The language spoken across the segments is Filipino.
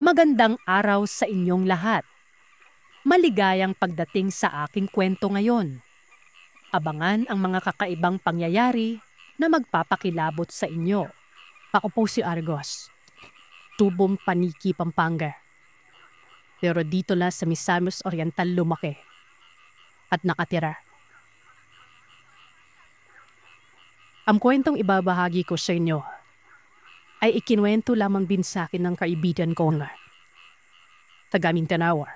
Magandang araw sa inyong lahat. Maligayang pagdating sa aking kwento ngayon. Abangan ang mga kakaibang pangyayari na magpapakilabot sa inyo. Ako po si Argos, tubong Paniki, Pampanga. Pero dito lang sa Misamis Oriental lumaki at nakatira. Ang kwentong ibabahagi ko sa inyo ay ikinuwento lamang din sa akin ng kaibigan ko nga, taga Mindanao.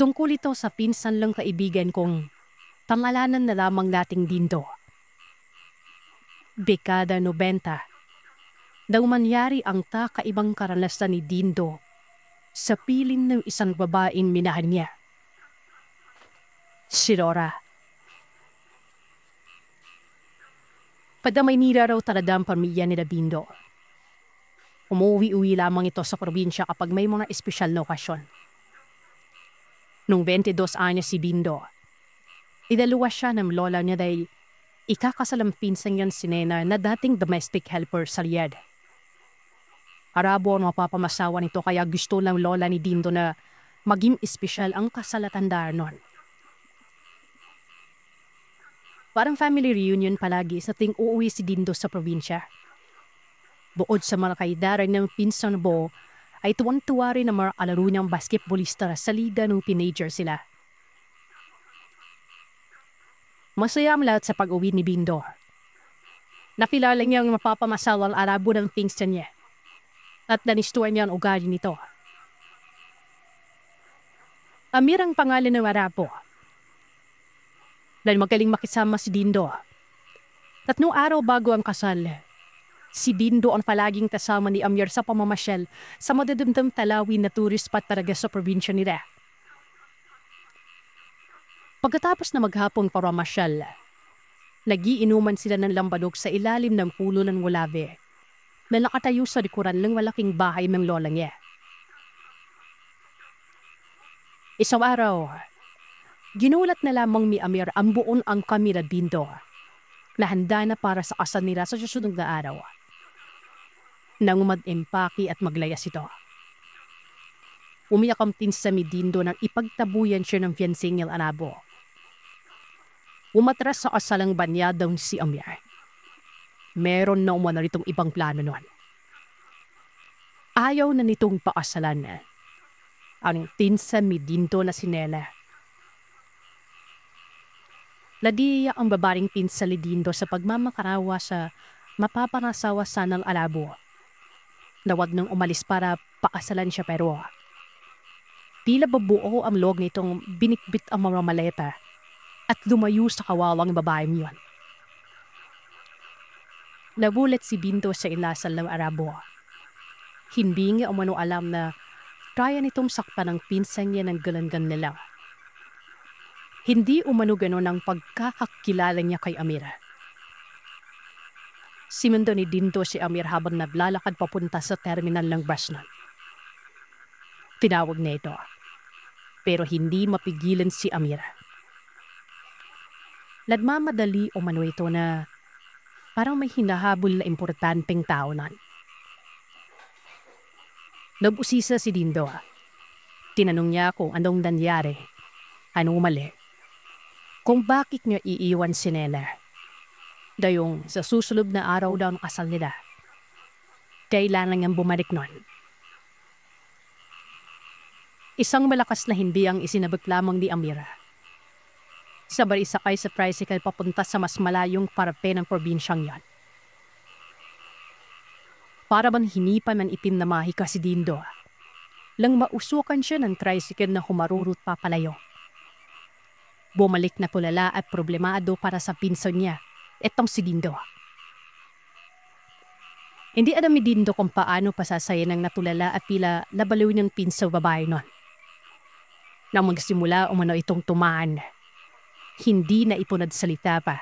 Tungkol ito sa pinsan lang kaibigan kong pangalanan na lamang nating Dindo. Dekada 90, daw mangyari ang kakaibang karanasan ni Dindo sa piling ng isang babaeng minahan niya. Si Rora. Padamanira raw talaga ang pamilya ni Dindo. Umuwi-uwi lamang ito sa probinsya kapag may mga espesyal na okasyon. Nung 22 anyos si Dindo, idalawa siya ng lola niya dahil ikakasalang pinsan niyan si Nena na dating domestic helper sa Riyadh. Arabo ang mapapamasawa nito kaya gusto ng lola ni Dindo na maging espesyal ang kasalatandaan nun. Parang family reunion palagi sa ting uuwi si Dindo sa probinsya. Bukod sa mga kaidaran ng pinsan Bo, ay tuwang-tuwa rin ang mga kalaro niyang basketballista sa liga nung teenager sila. Masaya ang lahat sa pag-uwi ni Dindo. Nakilala niya ang mapapamasalang Arabo ng pinsan niya at nanistuan niya ang ugali nito. Amir ang pangalan ng Arabo. Dahil magaling makisama si Dindo. Tatlong araw bago ang kasal, si Dindo ang palaging kasama ni Amir sa pamamasyal sa madadamdam talawin na tourist spot talaga sa probinsya nila. Pagkatapos na maghapong paramasyal, nagiinuman sila ng lambadog sa ilalim ng pulo ng Molave na nakatayo sa likuran ng malaking bahay ng lola niya. Isang araw, ginulat na lamang ni Amir ang buong angka ni Dindo na handa na para sa kasal nila sa susunod na araw. Nang mag-empaki at maglayas ito. Umiyak ang pinsan ni Dindo nang ipagtabuyan siya ng fiancé niyang Arabo. Umatras sa kasalang banyadang si Amir. Meron na umano nitong ibang plano noon. Ayaw na nitong pakasalan ang pinsan ni Dindo na si Nela. Nadiya ang babaring pinsan ni Dindo sa pagmamakarawa sa mapapanasawa sanang Arabo. Nawag nang umalis para pakasalan siya pero tila babuo ang log nitong binikbit ang mga maleta at lumayo sa kawawang babaeng yun. Nabulat si Dindo sa inasal ng Arabo. Hindi nga umano alam na kaya nitong sakpan ng pinsan niya ng galangan nila. Hindi umano ganon ang pagkakakilala niya kay Amira. Simundo ni Dindo si Amir habang naglalakad papunta sa terminal ng bus nun. Tinawag na ito, pero hindi mapigilan si Amir. Nagmamadali umano ito na parang may hinahabol na importanteng tao nun. Nag-usisa si Dindo. Tinanong niya kung anong nangyari, anong mali, kung bakit niya iiwan si Nela. Dayong sa susunod na araw daw ng kasal nila, kailangan niyang bumalik nun. Isang malakas na hindi ang isinabot lamang ni Amira. Sabay sakay sa tricycle papunta sa mas malayong parape ng probinsyang yan. Para bang hinipan ng itim na mahika si Dindo, lang mausukan siya ng tricycle na humarurot papalayo. Bumalik na tulala at problemado para sa pinsan niya, etong si Dindo. Hindi alam ni Dindo kung paano pasasaya ng natulala at pila nabaliw ng pinsa babae nun. Nang magsimula umano itong tumaan, hindi na ipunad salita pa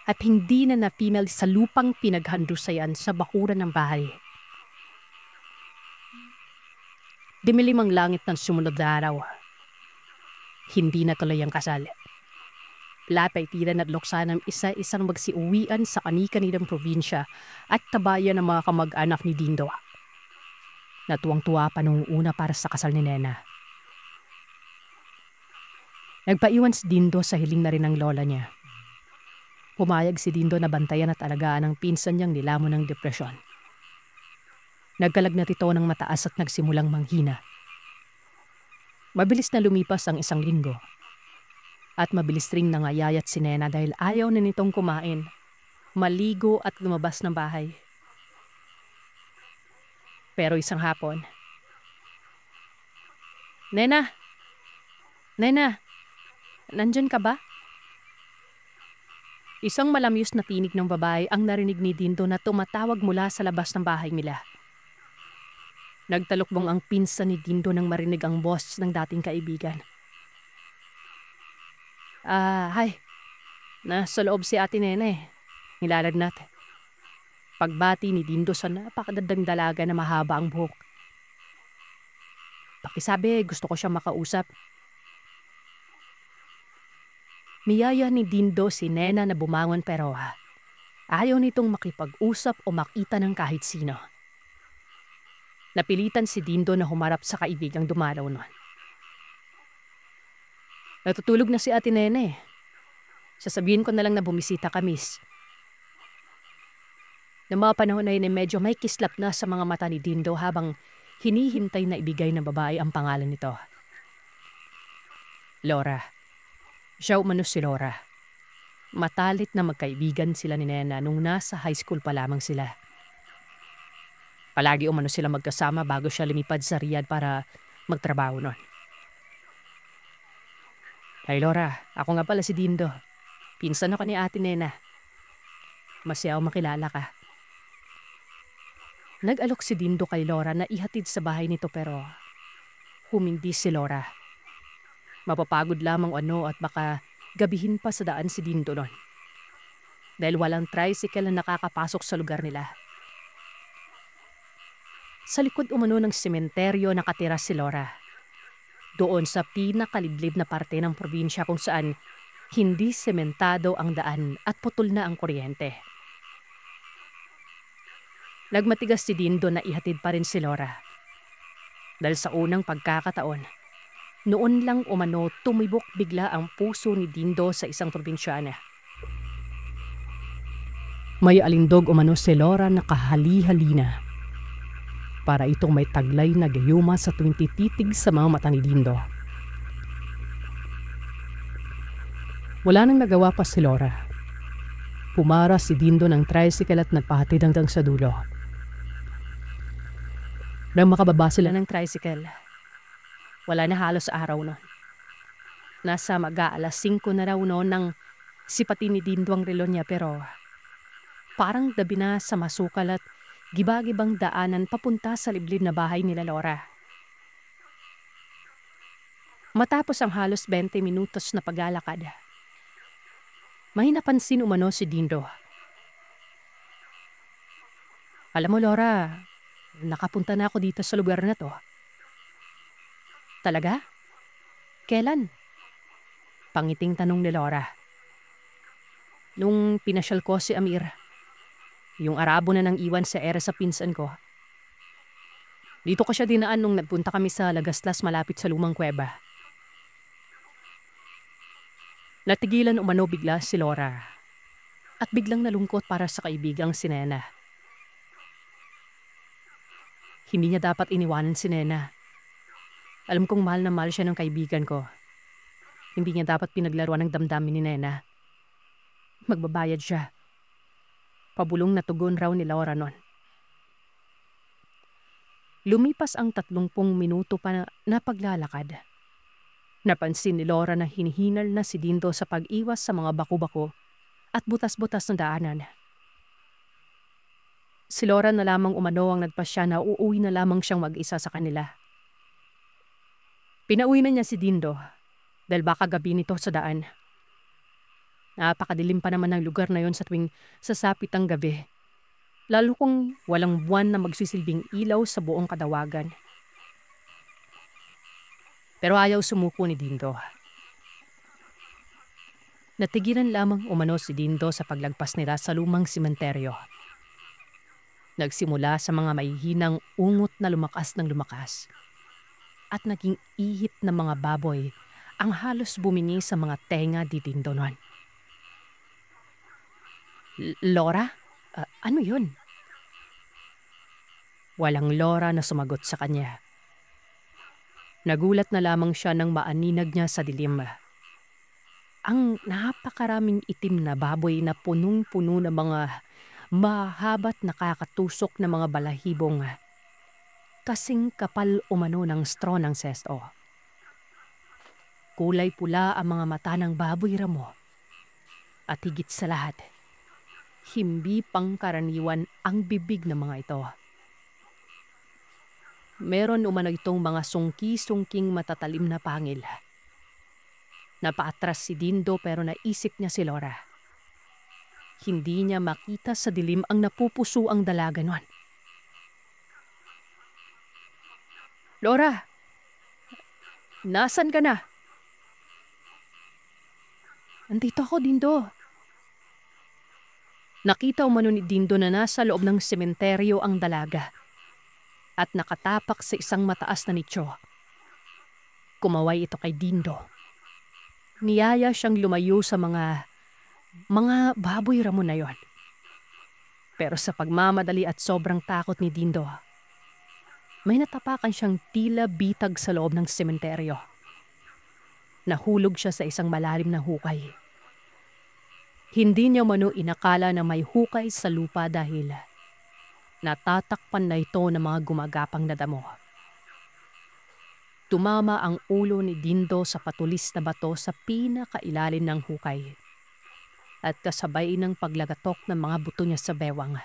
at hindi na napinal sa lupang pinaghandusayan sa bakuran ng bahay. Dimilim ang langit ng sumunod na araw. Hindi na tuloy ang kasal. Lapay tila nadloksa ng isa-isang magsiuwian sa kani-kanilang probinsya at tabayan ng mga kamag-anak ni Dindo. Natuwang-tuwa pa nung una para sa kasal ni Nena. Nagpaiwan si Dindo sa hiling na rin ng lola niya. Pumayag si Dindo na bantayan at alagaan ang pinsan niyang nilamon ng depresyon. Nagkalagnat ito ng mataas at nagsimulang manghina. Mabilis na lumipas ang 1 linggo. At mabilis ring nangayayat si Nena dahil ayaw na nitong kumain, maligo at lumabas ng bahay. Pero isang hapon, Nena! Nena! Nandyan ka ba? Isang malamyos na tinig ng babae ang narinig ni Dindo na tumatawag mula sa labas ng bahay nila. Nagtalukbong ang pinsan ni Dindo nang marinig ang boss ng dating kaibigan. Hi. Nasa loob si Ate Nena eh. Nilalagnat. Pagbati ni Dindo sa napakadadang dalaga na mahaba ang buhok. Pakisabi, gusto ko siya makausap. Niyaya ni Dindo si Nena na bumangon pero ayaw nitong makipag-usap o makita ng kahit sino. Napilitan si Dindo na humarap sa kaibigang dumalaw nun. Natutulog na si Ate Nena eh. Sasabihin ko na lang na bumisita ka, miss. Noong mga panahon na yun medyo may kislap na sa mga mata ni Dindo habang hinihintay na ibigay ng babae ang pangalan nito. Laura. Siya umano si Laura. Matalit na magkaibigan sila ni Nena nung nasa high school pa lamang sila. Palagi umano sila magkasama bago siya lumipad sa Riyadh para magtrabaho nun. Hi Laura, ako nga pala si Dindo. Pinsan ako ni Ate Nena. Masaya ako makilala ka. Nag-alok si Dindo kay Laura na ihatid sa bahay nito pero humindi si Laura. Mapapagod lamang at baka gabihin pa sa daan si Dindo nun. Dahil walang tricycle na nakakapasok sa lugar nila. Sa likod umano ng sementeryo nakatira si Laura. Doon sa pinakalidlib na parte ng probinsya kung saan hindi sementado ang daan at putol na ang kuryente. Nagmatigas si Dindo na ihatid pa rin si Laura. Dahil sa unang pagkakataon, noon lang umano tumibok bigla ang puso ni Dindo sa isang probinsyana. May alindog umano si Laura na kahali-halina. Para itong may taglay na gayuma sa tuwing tititig sa mga mata ni Dindo. Wala nang nagawa pa si Laura. Pumara si Dindo ng tricycle at nagpahatid hanggang sa dulo. Nang makababa sila ng tricycle, wala na halos araw nun. Nasa mag-aalas 5 na raw noon nang sipatin ni Dindo ang relo niya pero parang dabi na sa masukal at gibagibang daanan papunta sa liblib na bahay nila Laura. Matapos ang halos 20 minutos na paglalakad, may napansin umano si Dindo. Alam mo Laura, nakapunta na ako dito sa lugar na to. Talaga? Kailan? Pangiting tanong ni Laura. Nung pinasyal ko si Amir. Yung Arabo na nang iwan sa ere sa pinsan ko. Dito ko siya dinaan nung nagpunta kami sa Lagaslas malapit sa lumang kuweba. Natigilan umano bigla si Laura. At biglang nalungkot para sa kaibigang si Nena. Hindi niya dapat iniwanan si Nena. Alam kong mahal na mahal siya ng kaibigan ko. Hindi niya dapat pinaglaruan ng damdamin ni Nena. Magbabayad siya. Pabulong na tugon raw ni Laura nun. Lumipas ang 30 minuto pa na paglalakad. Napansin ni Laura na hinihinal na si Dindo sa pag-iwas sa mga bako-bako at butas-butas ng daanan. Si Laura na lamang umano ang nagpasya na uuwi na lamang siyang mag-isa sa kanila. Pinauwi na niya si Dindo dahil baka gabi nito sa daan. Napakadilim pa naman ng lugar na yon sa tuwing sasapit ang gabi. Lalo kung walang buwan na magsisilbing ilaw sa buong kadawagan. Pero ayaw sumuko ni Dindo. Natigilan lamang umano si Dindo sa paglagpas nila sa lumang sementeryo. Nagsimula sa mga mahihinang ungot na lumakas ng lumakas at naging ihip ng mga baboy ang halos bumingi sa mga tenga ni Dindo noon. Laura? Ano yun? Walang Laura na sumagot sa kanya. Nagulat na lamang siya nang maaninag niya sa dilim. Ang napakaraming itim na baboy na punong-puno ng mga mahaba't nakakatusok na mga balahibong kasing kapal umano ng straw ng sesto. Kulay pula ang mga mata ng baboy ramo at higit sa lahat, hindi pangkaraniwan ang bibig ng mga ito. Meron umano itong mga sungki-sungking matatalim na pangil. Napaatras si Dindo pero naisip niya si Laura. Hindi niya makita sa dilim ang napupuso ang dalaga nun. Laura! Nasan ka na? Andito ako, Dindo. Nakita umano ni Dindo na nasa loob ng sementeryo ang dalaga at nakatapak sa isang mataas na nicho. Kumaway ito kay Dindo. Niyaya siyang lumayo sa mga baboy ramo na yon. Pero sa pagmamadali at sobrang takot ni Dindo, may natapakan siyang tila bitag sa loob ng sementeryo. Nahulog siya sa isang malalim na hukay. Hindi niya mano inakala na may hukay sa lupa dahil natatakpan na ito ng mga gumagapang na damo. Tumama ang ulo ni Dindo sa patulis na bato sa pinakailalim ng hukay at kasabay ng paglagatok ng mga buto niya sa bewang.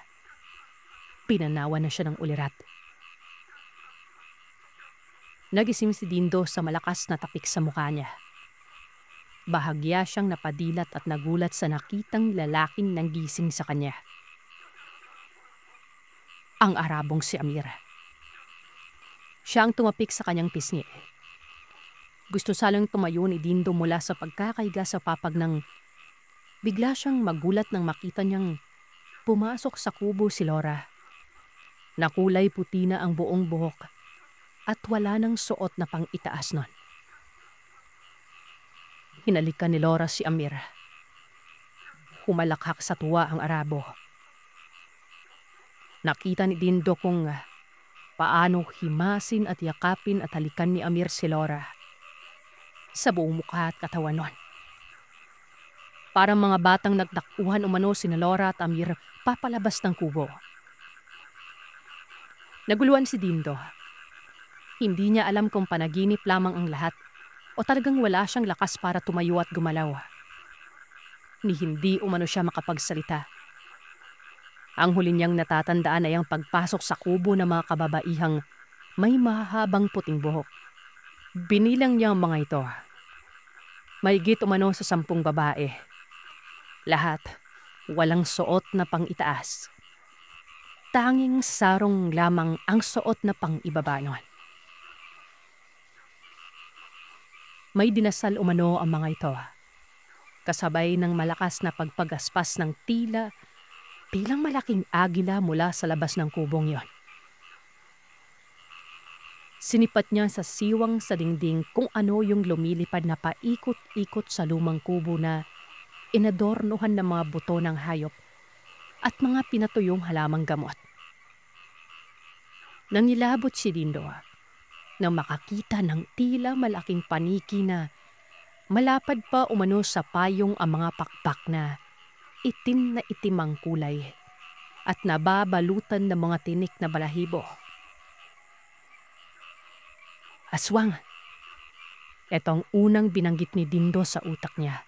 Pinanawa na siya ng ulirat. Nagising si Dindo sa malakas na tapik sa mukha niya. Bahagya siyang napadilat at nagulat sa nakitang lalaking nanggising sa kanya. Ang Arabong si Amir. Siya ang tumapik sa kanyang pisngi. Gusto salang tumayo ni Dindo mula sa pagkakahiga sa papag nang bigla siyang magulat nang makita niyang pumasok sa kubo si Laura. Nakulay puti na ang buong buhok at wala nang suot na pang-itaas nun. Hinalikan ni Laura si Amir. Humalakhak sa tuwa ang Arabo. Nakita ni Dindo kung paano himasin at yakapin at halikan ni Amir si Laura sa buong mukha at katawan nun. Parang mga batang nagtakbuhan umano si Laura at Amir papalabas ng kubo. Naguluhan si Dindo. Hindi niya alam kung panaginip lamang ang lahat o talagang wala siyang lakas para tumayo at gumalaw. Ni hindi umano siya makapagsalita. Ang huli niyang natatandaan ay ang pagpasok sa kubo ng mga kababaihang may mahabang puting buhok. Binilang niya ang mga ito. Mahigit umano sa 10 babae. Lahat walang suot na pang-itaas. Tanging sarong lamang ang suot na pang-ibaba nun. May dinasal umano ang mga ito, kasabay ng malakas na pagpagaspas ng tila bilang malaking agila mula sa labas ng kubong yon. Sinipat niya sa siwang sa dingding kung ano yung lumilipad na paikot-ikot sa lumang kubo na inadornohan ng mga buto ng hayop at mga pinatuyong halamang gamot. Nangilabot si Dindo nang makakita ng tila malaking paniki na malapad pa umano sa payong ang mga pakpak na itim ang kulay at nababalutan ng mga tinik na balahibo. Aswang! Ito ang unang binanggit ni Dindo sa utak niya,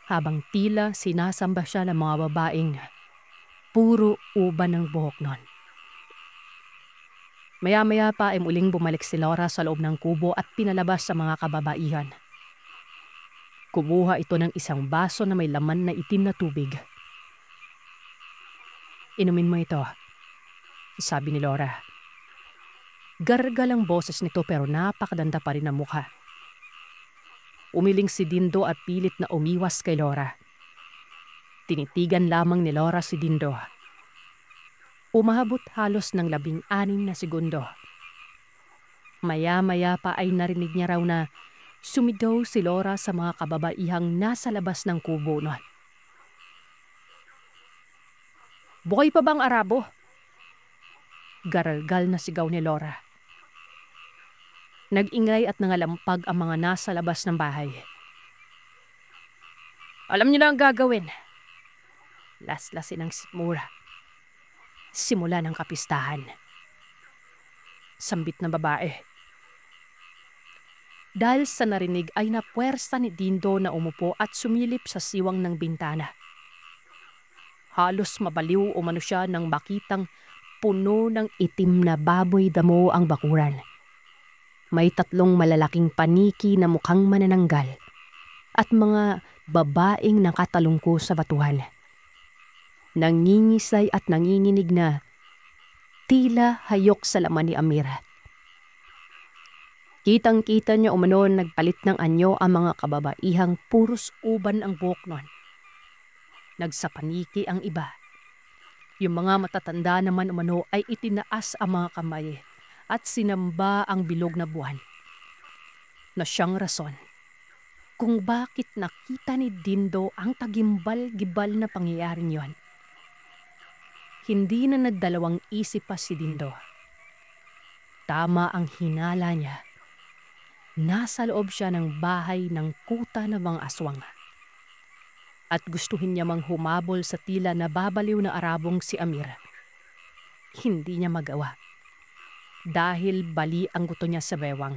habang tila sinasamba siya ng mga babaeng puro uban ng buhok nun. Maya-maya pa ay muling bumalik si Laura sa loob ng kubo at pinalabas sa mga kababaihan. Kumuha ito ng isang baso na may laman na itim na tubig. Inumin mo ito, sabi ni Laura. Gargal ang boses nito pero napakaganda pa rin ang mukha. Umiling si Dindo at pilit na umiwas kay Laura. Tinitigan lamang ni Laura si Dindo. Umabot halos ng 16 na segundo. Maya-maya pa ay narinig niya raw na sumigaw si Laura sa mga kababaihang nasa labas ng kubo nun. "Buhay pa bang Arabo?" Garalgal na sigaw ni Laura. Nag-ingay at nangalampag ang mga nasa labas ng bahay. "Alam niyo na ang gagawin." Laslasin ang sikmura. Simula ng kapistahan. Sambit ng babae. Dahil sa narinig ay napuwersa ni Dindo na umupo at sumilip sa siwang ng bintana. Halos mabaliw umano siya nang makitang puno ng itim na baboy damo ang bakuran. May 3 malalaking paniki na mukhang manananggal at mga babaeng nakatalungko sa batuhan. Nangingisay at nanginginig na tila hayok sa laman ni Amir. Kitang-kita niya umano nagpalit ng anyo ang mga kababaihang puros uban ang buhok nun. Nagsapaniki ang iba. Yung mga matatanda naman umano ay itinaas ang mga kamay at sinamba ang bilog na buwan. Na siyang rason kung bakit nakita ni Dindo ang tagimbal-gibal na pangyayaring yon. Hindi na nagdalawang isip pa si Dindo. Tama ang hinala niya. Nasa loob siya ng bahay ng kuta ng mga aswang. At gustuhin niya mang humabol sa tila na babaliw na Arabong si Amir. Hindi niya magawa. Dahil bali ang gusto niya sa bewang.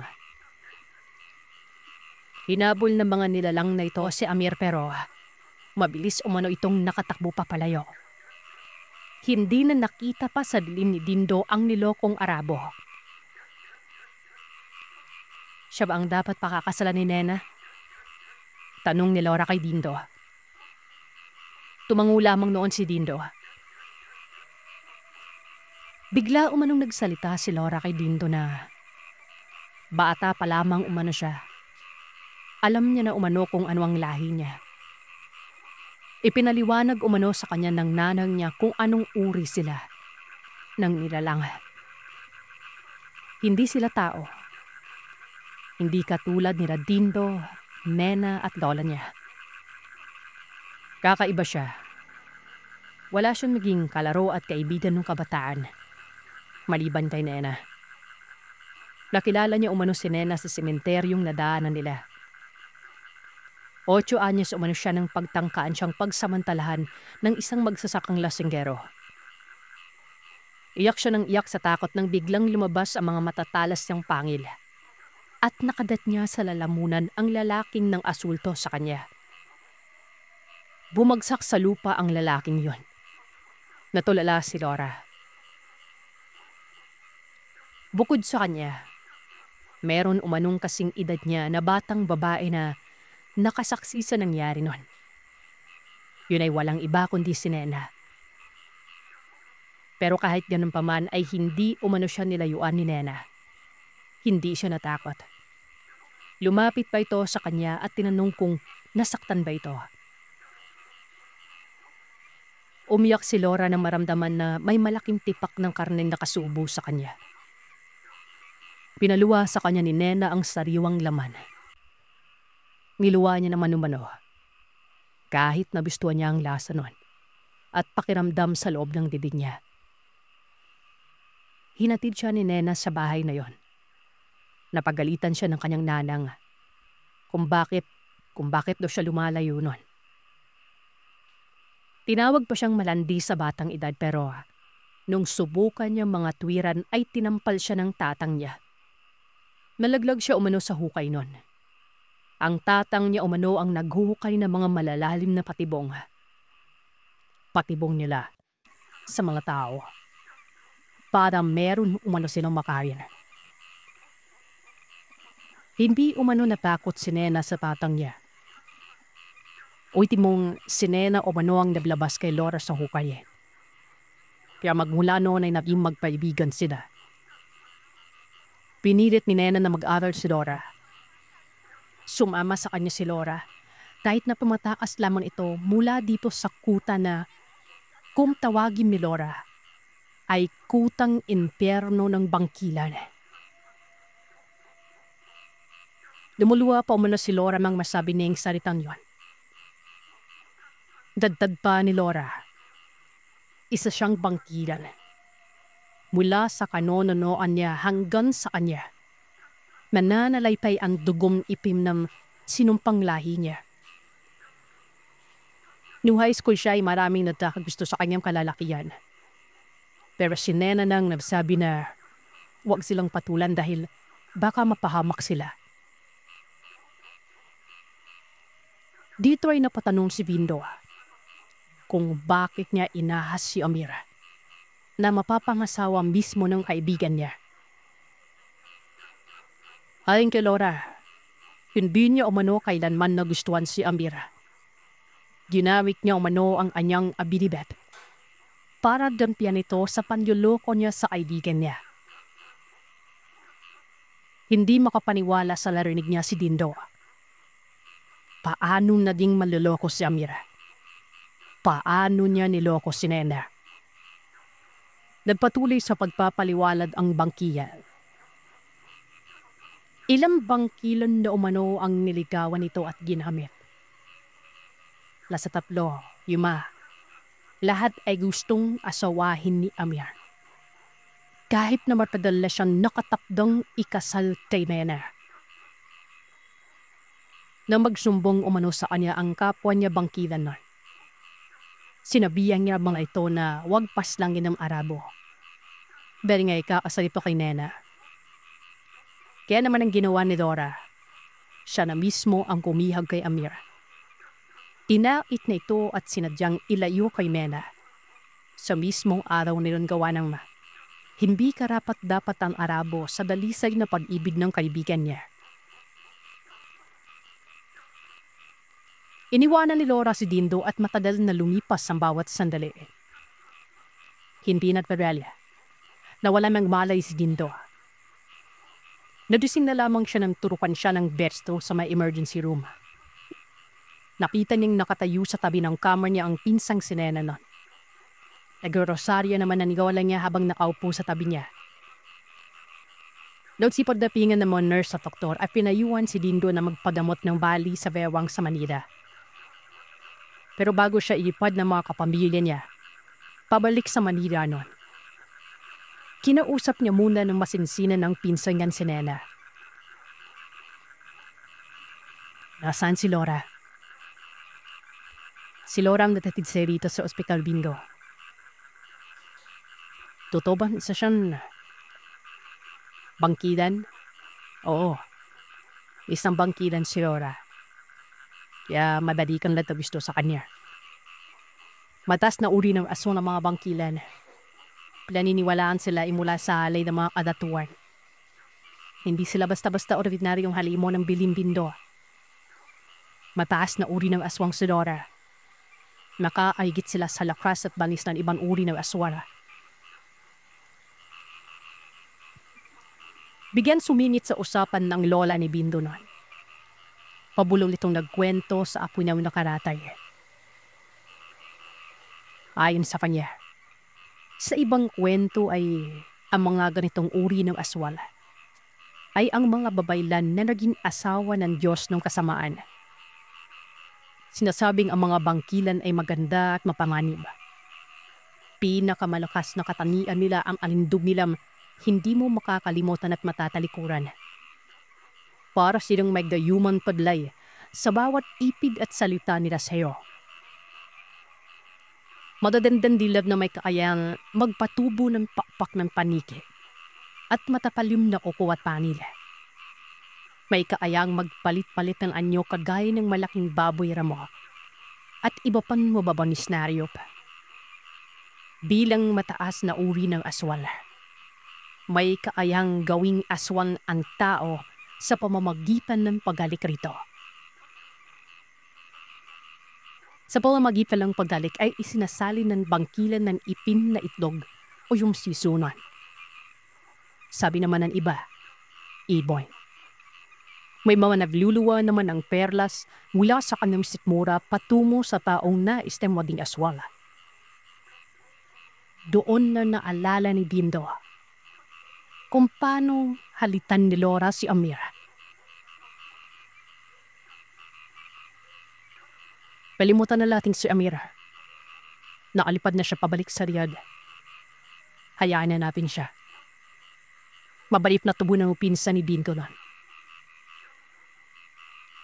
Hinabol ng mga nilalang na ito si Amir pero mabilis umano itong nakatakbo pa palayo. Hindi na nakita pa sa dilim ni Dindo ang nilokong Arabo. Siya ba ang dapat pakakasalan ni Nena? Tanong ni Laura kay Dindo. Tumango lamang noon si Dindo. Bigla umanong nagsalita si Laura kay Dindo na bata pa lamang umano siya. Alam niya na umano kung ano ang lahi niya. Ipinaliwanag umano sa kanya ng nanang niya kung anong uri sila ng nilalang. Hindi sila tao. Hindi katulad ni Dindo, Nena at lola niya. Kakaiba siya. Wala siyang naging kalaro at kaibigan ng kabataan. Maliban kay Nena. Nakilala niya umano si Nena sa sementeryong nadaanan nila. 8 anyos umano siya nang pagtangkaan siyang pagsamantalahan ng isang magsasakang lasinggero. Iyak siya ng iyak sa takot nang biglang lumabas ang mga matatalas niyang pangil. At nakadat niya sa lalamunan ang lalaking ng asulto sa kanya. Bumagsak sa lupa ang lalaking yon. Natulala si Laura. Bukod sa kanya, meron umanong kasing edad niya na batang babae na nakasaksi sa nangyari nun. Yun ay walang iba kundi si Nena. Pero kahit ganun pa man ay hindi umano siya nilayuan ni Nena. Hindi siya natakot. Lumapit pa ito sa kanya at tinanong kung nasaktan ba ito. Umiyak si Laura nang maramdaman na may malaking tipak ng karneng nakasubo sa kanya. Pinaluwa sa kanya ni Nena ang sariwang laman. Niluwa niya naman umano. Kahit nabistuhan niya ang lasa nun at pakiramdam sa loob ng dibdib niya. Hinatid siya ni Nena sa bahay na yon. Napagalitan siya ng kanyang nanang kung bakit daw siya lumalayo nun. Tinawag pa siyang malandi sa batang edad pero nung subukan niya mga tuwiran ay tinampal siya ng tatang niya. Nalaglag siya umano sa hukay nun. Ang tatang niya umano ang naghuhukay ng mga malalalim na patibong. Patibong nila sa mga tao. Para meron umano silang makain. Hindi umano natakot si Nena sa tatang niya. Ultimong si Nena umano ang naglabas kay Laura sa hukay. Kaya magmula noon ay naging magpaibigan sila. Pinilit ni Nena na mag-aral si Laura. Sumama sa kanya si Laura kahit na pumatakas lamang ito mula dito sa kuta na kung tawagin ni Laura ay kutang impyerno ng bangkilan. Lumuluwa pa umano si Laura mang masabi niyang salitang yon. Dagdag pa ni Laura, isa siyang bangkilan. Mula sa kanononoan niya hanggang sa kanya, mananalaypay ang dugong ipim ng sinumpang lahi niya. Noong high school siya ay maraming nagkakagusto sa kanyang kalalakihan. Pero si Nena nang nagsabi na huwag silang patulan dahil baka mapahamak sila. Dito ay napatanong si Bindo kung bakit niya inahas si Amira na mapapangasawa mismo ng kaibigan niya. Ayon kay Laura, hindi niya umano kailanman nagustuhan si Amira. Ginamit niya umano ang anyang abilidad para dampian ito sa panluloko niya sa kaibigan niya. Hindi makapaniwala sa narinig niya si Dindo. Paano naging manluloko si Amira? Paano niya niloko si Nena? Nagpatuloy sa pagpapaliwalad ang bangkiyan. Ilang bangkilan na umano ang niligawan nito at ginamit. Nasa 3, 5. Lahat ay gustong asawahin ni Amir. Kahit na matagal na siyang nakatapdang ikasal kay Nena. Nang magsumbong umano sa kanya ang kapwa niya bangkilan nun. Sinabihan niya mga ito na huwag paslangin ng Arabo. Dahil nga ikakasal ito kay Nena. Kaya naman ang ginawa ni Dora, siya na mismo ang kumihag kay Amir. Tinait na ito at sinadyang ilayo kay Nena. Sa mismong araw nilang gawa ng hindi karapat-dapat ang Arabo sa dalisay na pag-ibig ng kaibigan niya. Iniwanan ni Laura si Dindo at matagal na lumipas ang bawat sandali. Hindi nagparelya. Nawala mang malay si Dindo. Nadusing na lamang siya nang turukan siya ng besto sa may emergency room. Nakita niyang nakatayo sa tabi ng kama niya ang pinsang si Nena nun. Nag-rosaryo naman ang nigawa niya habang nakaupo sa tabi niya. Daw si pagdapingan ng mga nurse at doktor ay pinayuan si Dindo na magpagamot ng bali sa bewang sa Manila. Pero bago siya ilipad ng mga kapamilya niya, pabalik sa Manila nun. Kinausap niya muna ng masinsinan ng pinsan niyan si Nena. Nasaan si Laura? Si Laura ang natatid sa rito sa Ospital Bingo. Totoo ba isa siyang bangkidan? Oo, isang bangkidan si Laura. Kaya madali kang gusto sa kanya. Matas na uri ng aswang ng mga bangkilan. Planiniwalaan sila mula sa alay ng mga kadatuan. Hindi sila basta-basta ordinaryong halimo ng Bilimbindo. Mataas na uri ng aswang si Laura. Nakaaigit sila sa lakas at banis ng ibang uri ng aswara. Bigyan sumingit sa usapan ng lola ni Bindo nun. Pabulong itong nagkwento sa apo niya nakaratay. Ayon sa kanya, sa ibang kwento ay ang mga ganitong uri ng aswal ay ang mga babaylan na naging asawa ng Diyos ng kasamaan. Sinasabing ang mga bangkilan ay maganda at mapanganib. Pinakamalakas na katanian nila ang alindog nilang hindi mo makakalimutan at matatalikuran. Para silang magdayuman padlay sa bawat ipig at salita nila sa iyo. Madadandan dilab na may kaayang magpatubo ng pakpak ng paniki at matapalim na kuko at panila. May kaayang magpalit-palit ng anyo kagaya ng malaking baboy ramo at iba pang mababang isnaryo pa. Bilang mataas na uri ng aswal, may kaayang gawing aswang ang tao sa pamamagitan ng pagdalik rito. Sa pamamagitan ng pagdalik ay isinasali ng bangkilan ng ipin na itlog o yung sisunan. Sabi naman ng iba, ibon. May mga nagluluwa naman ng perlas mula sa kanyang sikmura patungo sa taong nais na maging aswal. doon na naalala ni Dindo kung paano halitan ni Laura si Amir. Palimutan na natin si Amir. Nakalipad na siya pabalik sa Riyadh. Hayaan na natin siya. Mabalip na tubo ng pinsan ni Dindo nun.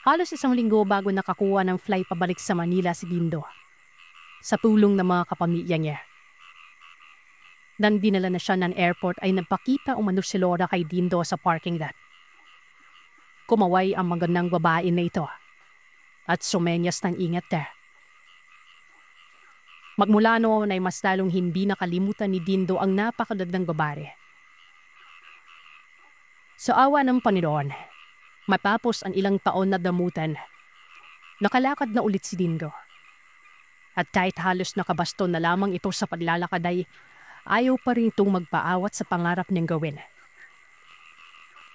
Halos 1 linggo bago nakakuha ng fly pabalik sa Manila si Dindo sa tulong ng mga kapamilya niya. Nang dinala na siya ng airport ay nagpakita umano si Laura kay Dindo sa parking lot. Kumaway ang magandang babae na ito at sumenyas ng ingat there. Magmula noon ay mas lalong hindi nakalimutan ni Dindo ang napakagandang babae. Sa awa ng Panginoon, matapos ang ilang taon na damutan, nakalakad na ulit si Dindo. At kahit halos nakabaston na lamang ito sa paglalakad ay ayaw pa rin itong magpaawat sa pangarap niyang gawin.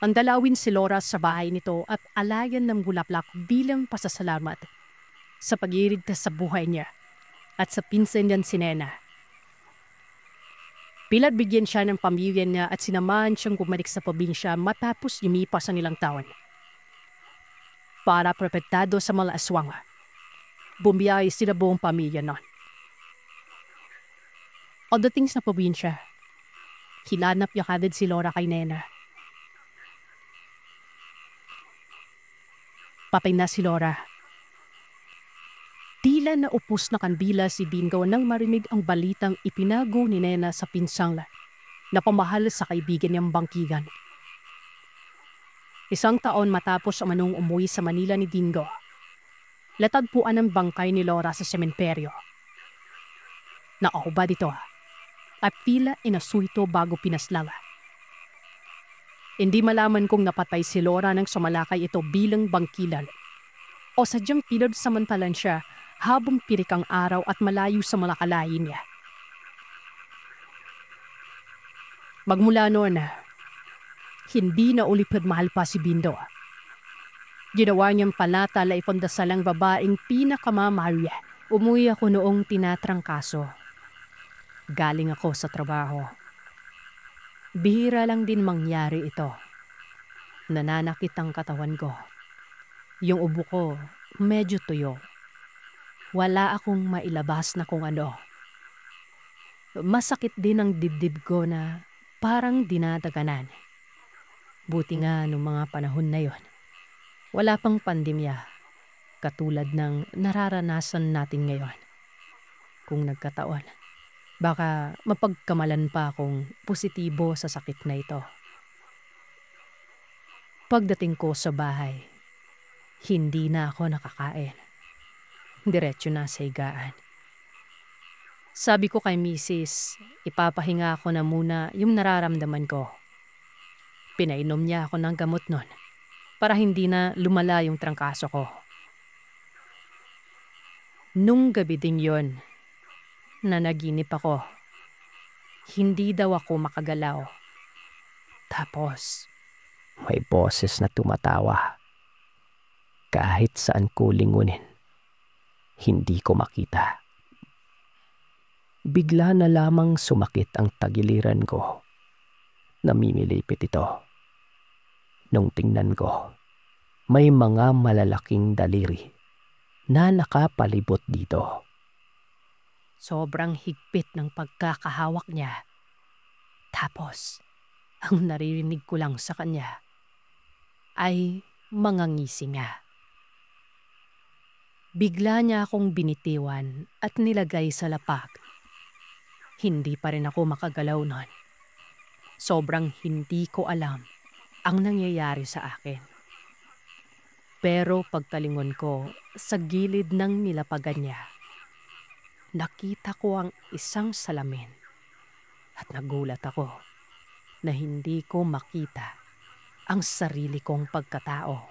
Ang dalawin si Laura sa bahay nito at alayan ng bulaklak bilang pasasalamat sa pag-iligtas sa buhay niya at sa pinsan niyan si Nena. Pilat bigyan siya ng pamilya niya at sinamahan siyang bumalik sa probinsya matapos lumipas ang ilang taon. Para protektado sa mga aswang, bumiyay sila buong pamilya nun. Pagdating sa probinsya, hinanap niya kagad si Laura kay Nena. Papay na si Laura. Tila na upos na kandila si Dindo nang marinig ang balitang ipinago ni Nena sa pinsang na pamahal sa kaibigan niyang bangkigan. 1 taon matapos manong umuwi sa Manila ni Dindo, latagpuan ang bangkay ni Laura sa sementeryo. Naahubad ito at tila inasuito bago pinaslala. Hindi malaman kung napatay si Laura nang sumalakay ito bilang bangkilan o sadyang pinagsamantalan siya habang pirik ang araw at malayo sa mga kalahin niya. Magmula noon, hindi na ulipad mahal pa si Dindo. Ginawa niyang panatala ipandasalang babaeng pinakamamahal niya. Umuwi ako noong tinatrangkaso. Galing ako sa trabaho. Bihira lang din mangyari ito. Nananakit ang katawan ko. Yung ubo ko, medyo tuyo. Wala akong mailabas na kung ano. Masakit din ang dibdib ko na parang dinadaganan. Buti nga noong mga panahon na yon, wala pang pandemya katulad ng nararanasan natin ngayon. Kung nagkataon, baka mapagkamalan pa akong positibo sa sakit na ito. Pagdating ko sa bahay, hindi na ako nakakain. Diretso na sa higaan. Sabi ko kay Mrs., ipapahinga ako na muna yung nararamdaman ko. Pinainom niya ako ng gamot nun para hindi na lumala yung trangkaso ko. Nung gabi ding yon, nanaginip ako. Hindi daw ako makagalaw. Tapos, may boses na tumatawa. Kahit saan ko lingunin, hindi ko makita. Bigla na lamang sumakit ang tagiliran ko. Namimilipit ito. Nung tingnan ko, may mga malalaking daliri na nakapalibot dito. Sobrang higpit ng pagkakahawak niya. Tapos, ang naririnig ko lang sa kanya ay mga ngisi niya. Bigla niya akong binitiwan at nilagay sa lapag. Hindi pa rin ako makagalaw nun. Sobrang hindi ko alam ang nangyayari sa akin. Pero pagtalingon ko sa gilid ng nilapagan niya, nakita ko ang isang salamin at nagulat ako na hindi ko makita ang sarili kong pagkatao.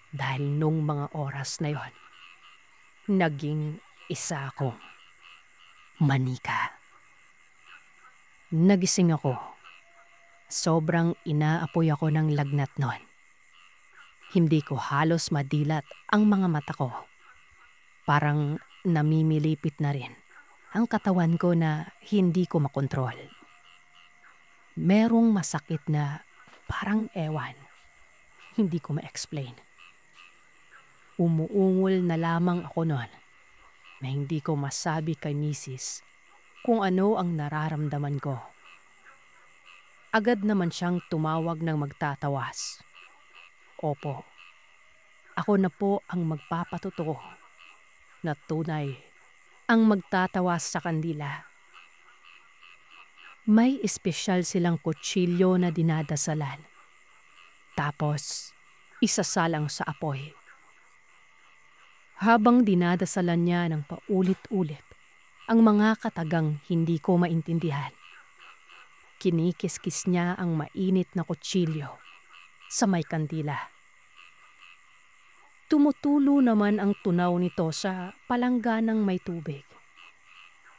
Dahil nung mga oras na yon, naging isa akong manika. Nagising ako. Sobrang inaapoy ako ng lagnat nun. Hindi ko halos madilat ang mga mata ko. Parang namimilipit na rin ang katawan ko na hindi ko makontrol. Merong masakit na parang ewan. Hindi ko ma-explain. Umuungol na lamang ako noon na hindi ko masabi kay Mrs. kung ano ang nararamdaman ko. Agad naman siyang tumawag ng magtatawas. Opo, ako na po ang magpapatotoo na tunay ang magtatawas sa kandila. May espesyal silang kutsilyo na dinadasalan. Tapos, isasalang sa apoy. Habang dinadasalan niya ng paulit-ulit ang mga katagang hindi ko maintindihan, kinikis-kis niya ang mainit na kutsilyo sa may kandila. Tumutulo naman ang tunaw nito sa palangganang may tubig.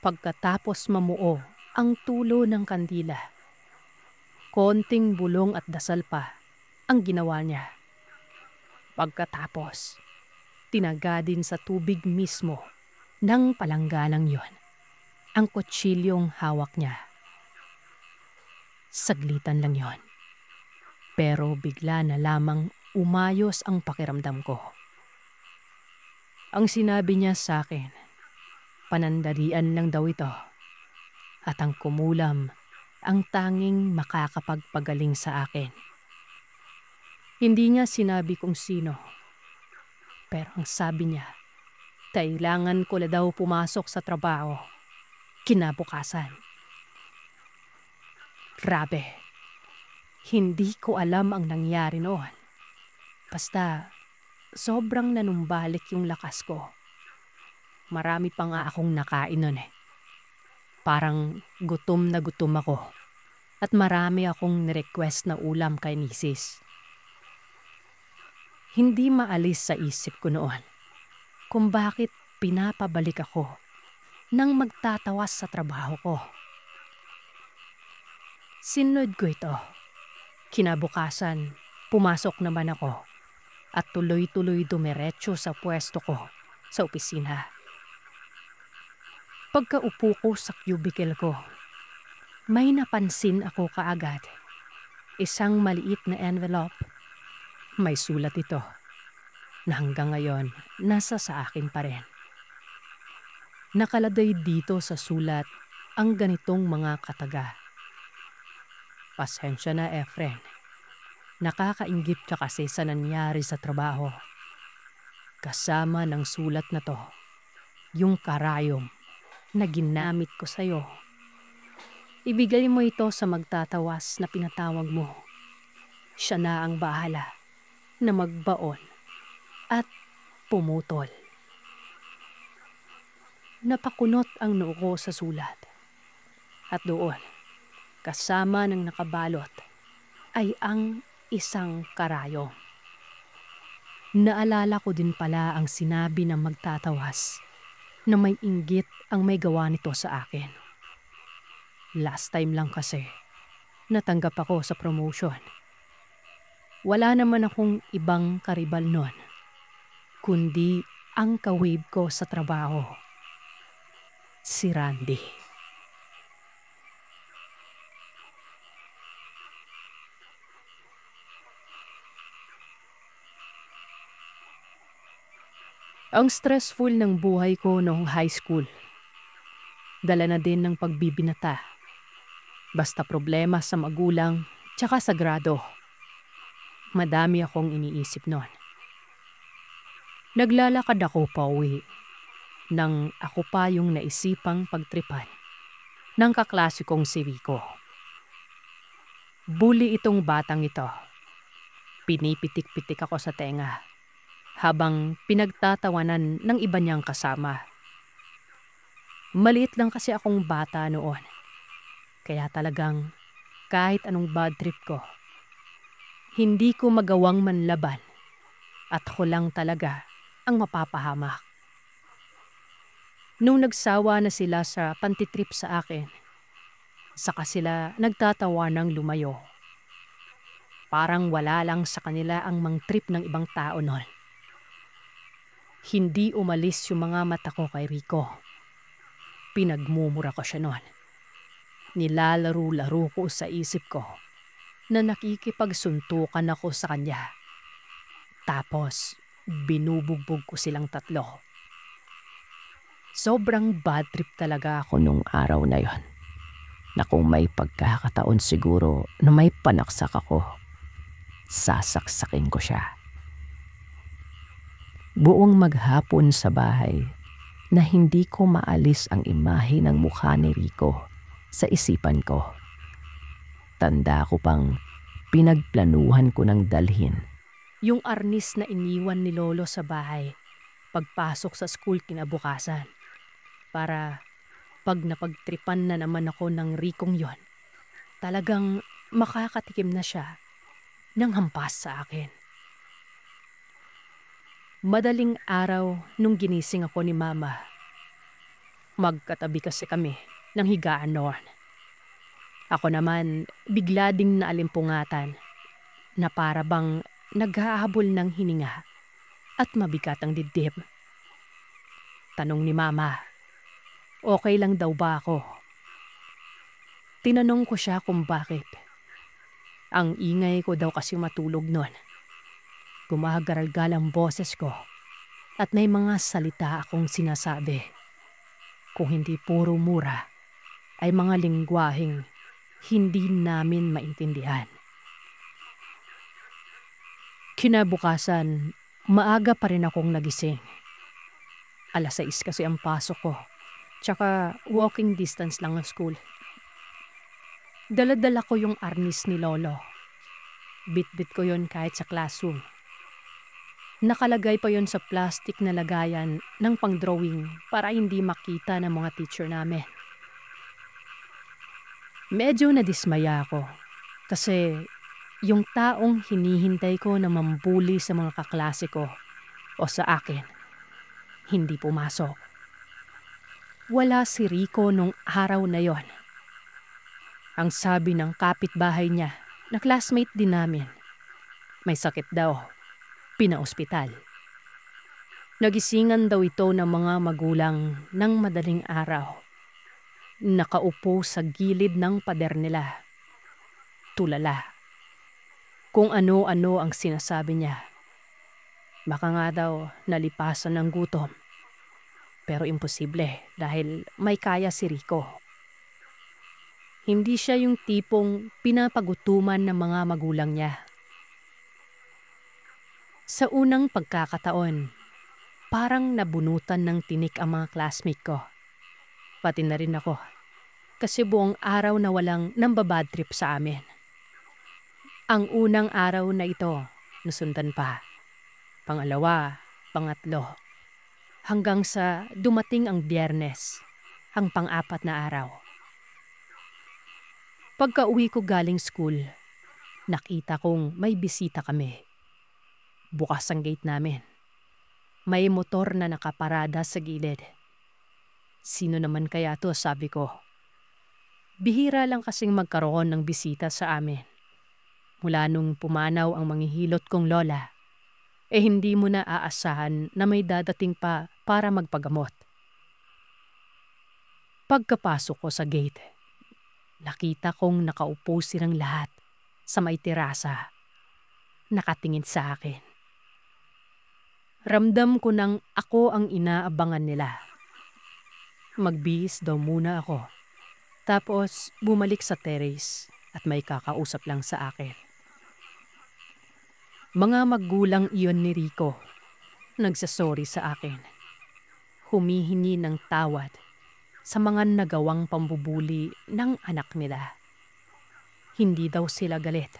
Pagkatapos mamuo ang tulo ng kandila, konting bulong at dasal pa ang ginawa niya. Pagkatapos, tinaga din sa tubig mismo ng palangganang yon ang kutsilyong hawak niya. Saglitan lang yon, pero bigla na lamang umayos ang pakiramdam ko. Ang sinabi niya sa akin, panandalian lang daw ito, at ang kumulam ang tanging makakapagpagaling sa akin. Hindi niya sinabi kung sino, pero ang sabi niya, kailangan ko na daw pumasok sa trabaho kinabukasan. Grabe, hindi ko alam ang nangyari noon. Basta, sobrang nanumbalik yung lakas ko. Marami pa nga akong nakain nun eh. Parang gutom na gutom ako. At marami akong nirequest na ulam kay Mrs. Hindi maalis sa isip ko noon kung bakit pinapabalik ako nang magtatawas sa trabaho ko. Sinunod ko ito. Kinabukasan, pumasok naman ako at tuloy-tuloy dumiretso sa pwesto ko sa opisina. Pagkaupo ko sa cubicle ko, may napansin ako kaagad. Isang maliit na envelope. May sulat ito na hanggang ngayon nasa sa akin pa rin. Nakalagay dito sa sulat ang ganitong mga kataga. Pasensya na, Efren. Nakakainggit ka kasi sa nangyari sa trabaho. Kasama ng sulat na to, yung karayom na ginamit ko sa'yo. Ibigay mo ito sa magtatawas na pinatawag mo. Siya na ang bahala na magbaon at pumutol. Napakunot ang noo ko sa sulat. At doon, kasama ng nakabalot, ay ang isang karayom. Naalala ko din pala ang sinabi ng magtatawas na may inggit ang may gawa nito sa akin. Last time lang kasi, natanggap ako sa promotion. Wala naman akong ibang karibal nun, kundi ang kawib ko sa trabaho, si Randy. Ang stressful ng buhay ko noong high school. Dala na din ng pagbibinata. Basta problema sa magulang, tsaka sa grado. Madami akong iniisip noon. Naglalakad ako pa uwi nang ako pa yung naisipang pagtripan ng kaklase kong si Rico. Bully itong batang ito. Pinipitik-pitik ako sa tenga habang pinagtatawanan ng iba niyang kasama. Maliit lang kasi akong bata noon. Kaya talagang kahit anong bad trip ko, hindi ko magawang manlaban at ako lang talaga ang mapapahamak. Nung nagsawa na sila sa pantitrip sa akin, saka sila nagtatawa ng lumayo. Parang wala lang sa kanila ang mang trip ng ibang tao noon. Hindi umalis yung mga mata ko kay Rico. Pinagmumura ko siya noon. Nilalaro-laro ko sa isip ko na nakikipagsuntukan ako sa kanya. Tapos, binubugbog ko silang tatlo. Sobrang bad trip talaga ako nung araw na yon. Na kung may pagkakataon siguro na may panaksak ako, sasaksakin ko siya. Buong maghapon sa bahay na hindi ko maalis ang imahe ng mukha ni Rico sa isipan ko. Tanda ko pang pinagplanuhan ko ng dalhin yung arnis na iniwan ni Lolo sa bahay pagpasok sa school kinabukasan para pag napagtripan na naman ako ng Ricong yon, talagang makakatikim na siya ng hampas sa akin. Madaling araw nung ginising ako ni Mama. Magkatabi kasi kami ng higaan noon. Ako naman bigla ding naalimpungatan na para bang naghahabol ng hininga at mabigat ang dibdib. Tanong ni Mama, okay lang daw ba ako? Tinanong ko siya kung bakit. Ang ingay ko daw kasi matulog noon. Gumagaral-gal ang boses ko at may mga salita akong sinasabi. Kung hindi puro mura, ay mga lingwaheng hindi namin maintindihan. Kinabukasan, maaga pa rin akong nagising. 6:00 kasi ang pasok ko, tsaka walking distance lang ang school. Dala-dala ko yung arnis ni Lolo. Bit-bit ko yon kahit sa classroom. Nakalagay pa yon sa plastic na lagayan ng pang-drawing para hindi makita ng mga teacher namin. Medyo nadismaya ako kasi yung taong hinihintay ko na mambuli sa mga kaklase ko o sa akin, hindi pumasok. Wala si Rico nung araw na yon. Ang sabi ng kapitbahay niya na classmate din namin, may sakit daw. Pinaospital. Nagisingan daw ito ng mga magulang ng madaling araw. Nakaupo sa gilid ng pader nila. Tulala. Kung ano-ano ang sinasabi niya. Baka nga daw nalipasan ng gutom. Pero imposible dahil may kaya si Rico. Hindi siya yung tipong pinapagutuman ng mga magulang niya. Sa unang pagkakataon, parang nabunutan ng tinik ang mga classmate ko. Pati na rin ako, kasi buong araw na walang nambabad trip sa amin. Ang unang araw na ito, nasundan pa. Pangalawa, pangatlo. Hanggang sa dumating ang Biyernes, ang pang-4 na araw. Pagka-uwi ko galing school, nakita kong may bisita kami. Bukas ang gate namin. May motor na nakaparada sa gilid. Sino naman kaya to, sabi ko. Bihira lang kasing magkaroon ng bisita sa amin. Mula nung pumanaw ang manghihilot kong lola, hindi mo na aasahan na may dadating pa para magpagamot. Pagkapasok ko sa gate, nakita kong nakaupo silang lahat sa may terasa, nakatingin sa akin. Ramdam ko nang ako ang inaabangan nila. Magbihis daw muna ako. Tapos bumalik sa terrace at may kakausap lang sa akin. Mga magulang iyon ni Rico. Nagsasorry sa akin. Humihingi ng tawad sa mga nagawang pambubuli ng anak nila. Hindi daw sila galit.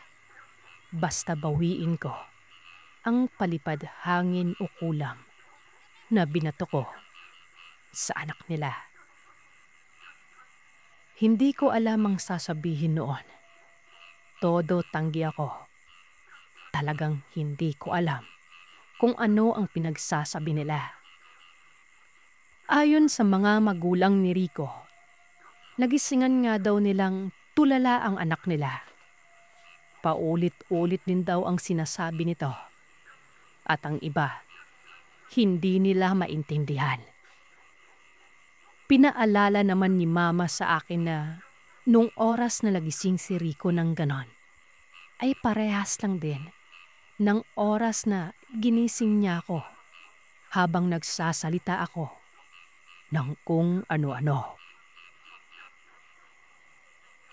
Basta bawiin ko ang palipad hangin o kulam na binato ko sa anak nila. Hindi ko alam ang sasabihin noon. Todo tanggi ako. Talagang hindi ko alam kung ano ang pinagsasabi nila. Ayon sa mga magulang ni Rico, nagisingan nga daw nilang tulala ang anak nila. Paulit-ulit din daw ang sinasabi nito. At ang iba, hindi nila maintindihan. Pinaalala naman ni Mama sa akin na nung oras na nagising si Rico ng ganon, ay parehas lang din ng oras na ginising niya ako habang nagsasalita ako ng kung ano-ano.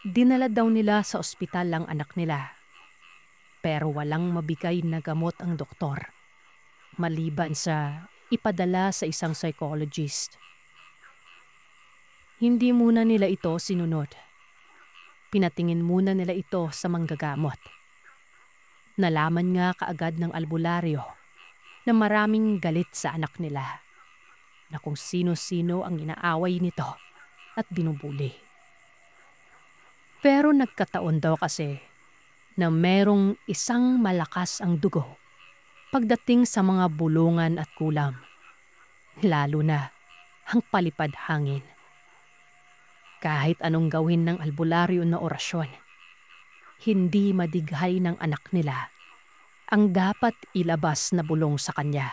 Dinala daw nila sa ospital ang anak nila, pero walang mabigay na gamot ang doktor, maliban sa ipadala sa isang psychologist. Hindi muna nila ito sinunod. Pinatingin muna nila ito sa manggagamot. Nalaman nga kaagad ng albularyo na maraming galit sa anak nila, na kung sino-sino ang inaaway nito at binubuli. Pero nagkataon daw kasi na merong isang malakas ang dugo pagdating sa mga bulungan at kulam, lalo na ang palipad hangin. Kahit anong gawin ng albularyo na orasyon, hindi madighay ng anak nila ang dapat ilabas na bulong sa kanya.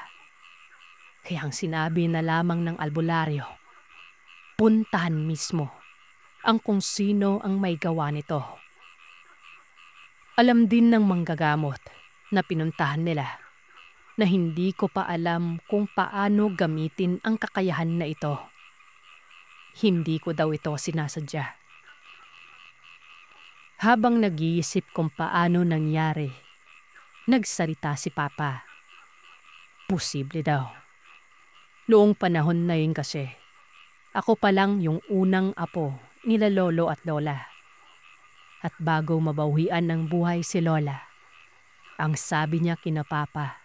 Kaya ang sinabi na lamang ng albularyo, puntahan mismo ang kung sino ang may gawa nito. Alam din ng manggagamot na pinuntahan nila na hindi ko pa alam kung paano gamitin ang kakayahan na ito. Hindi ko daw ito sinasadya. Habang nag-iisip kung paano nangyari, nagsalita si Papa. Posible daw. Noong panahon na yun kasi, ako pa lang yung unang apo nila Lolo at Lola. At bago mabawian ng buhay si Lola, ang sabi niya kina Papa,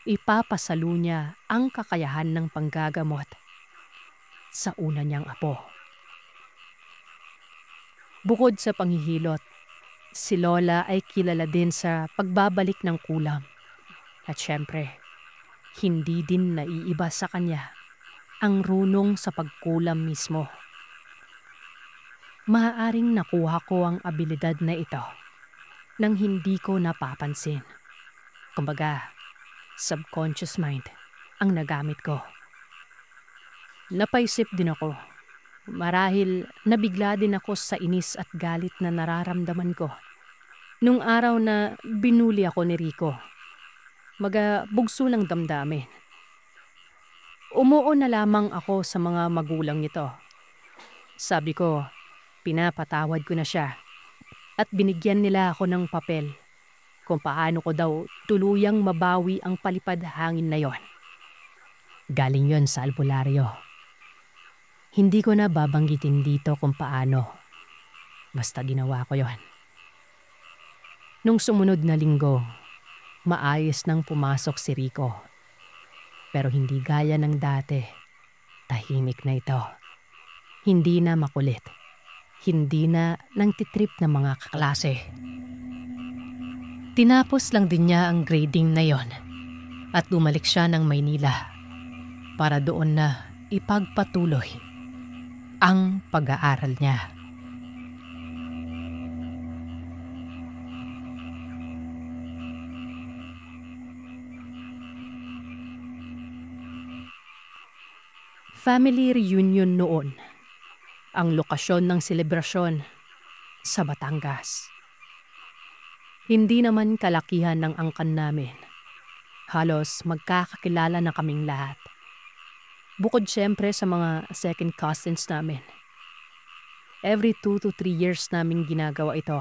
ipapasalo niya ang kakayahan ng panggagamot sa una niyang apo. Bukod sa panghihilot, si Lola ay kilala din sa pagbabalik ng kulam. At syempre, hindi din naiiba sa kanya ang runong sa pagkulam mismo. Maaaring nakuha ko ang abilidad na ito nang hindi ko napapansin. Kumbaga, subconscious mind ang nagamit ko. Napaisip din ako. Marahil nabigla din ako sa inis at galit na nararamdaman ko nung araw na binuli ako ni Rico. Bugso lang damdamin. Umuo na lamang ako sa mga magulang nito. Sabi ko, pinapatawad ko na siya at binigyan nila ako ng papel kung paano ko daw tuluyang mabawi ang palipad hangin na yon. Galing yon sa albularyo. Hindi ko na babanggitin dito kung paano. Basta ginawa ko yon. Nung sumunod na linggo, maayos nang pumasok si Rico. Pero hindi gaya ng dati. Tahimik na ito. Hindi na makulit. Hindi na nangtitrip ng mga kaklase. Tinapos lang din niya ang grading na yon at bumalik siya ng Maynila para doon na ipagpatuloy ang pag-aaral niya. Family reunion noon. Ang lokasyon ng selebrasyon sa Batangas. Hindi naman kalakihan ng angkan namin. Halos magkakakilala na kaming lahat. Bukod syempre sa mga second cousins namin. Every 2 to 3 years namin ginagawa ito.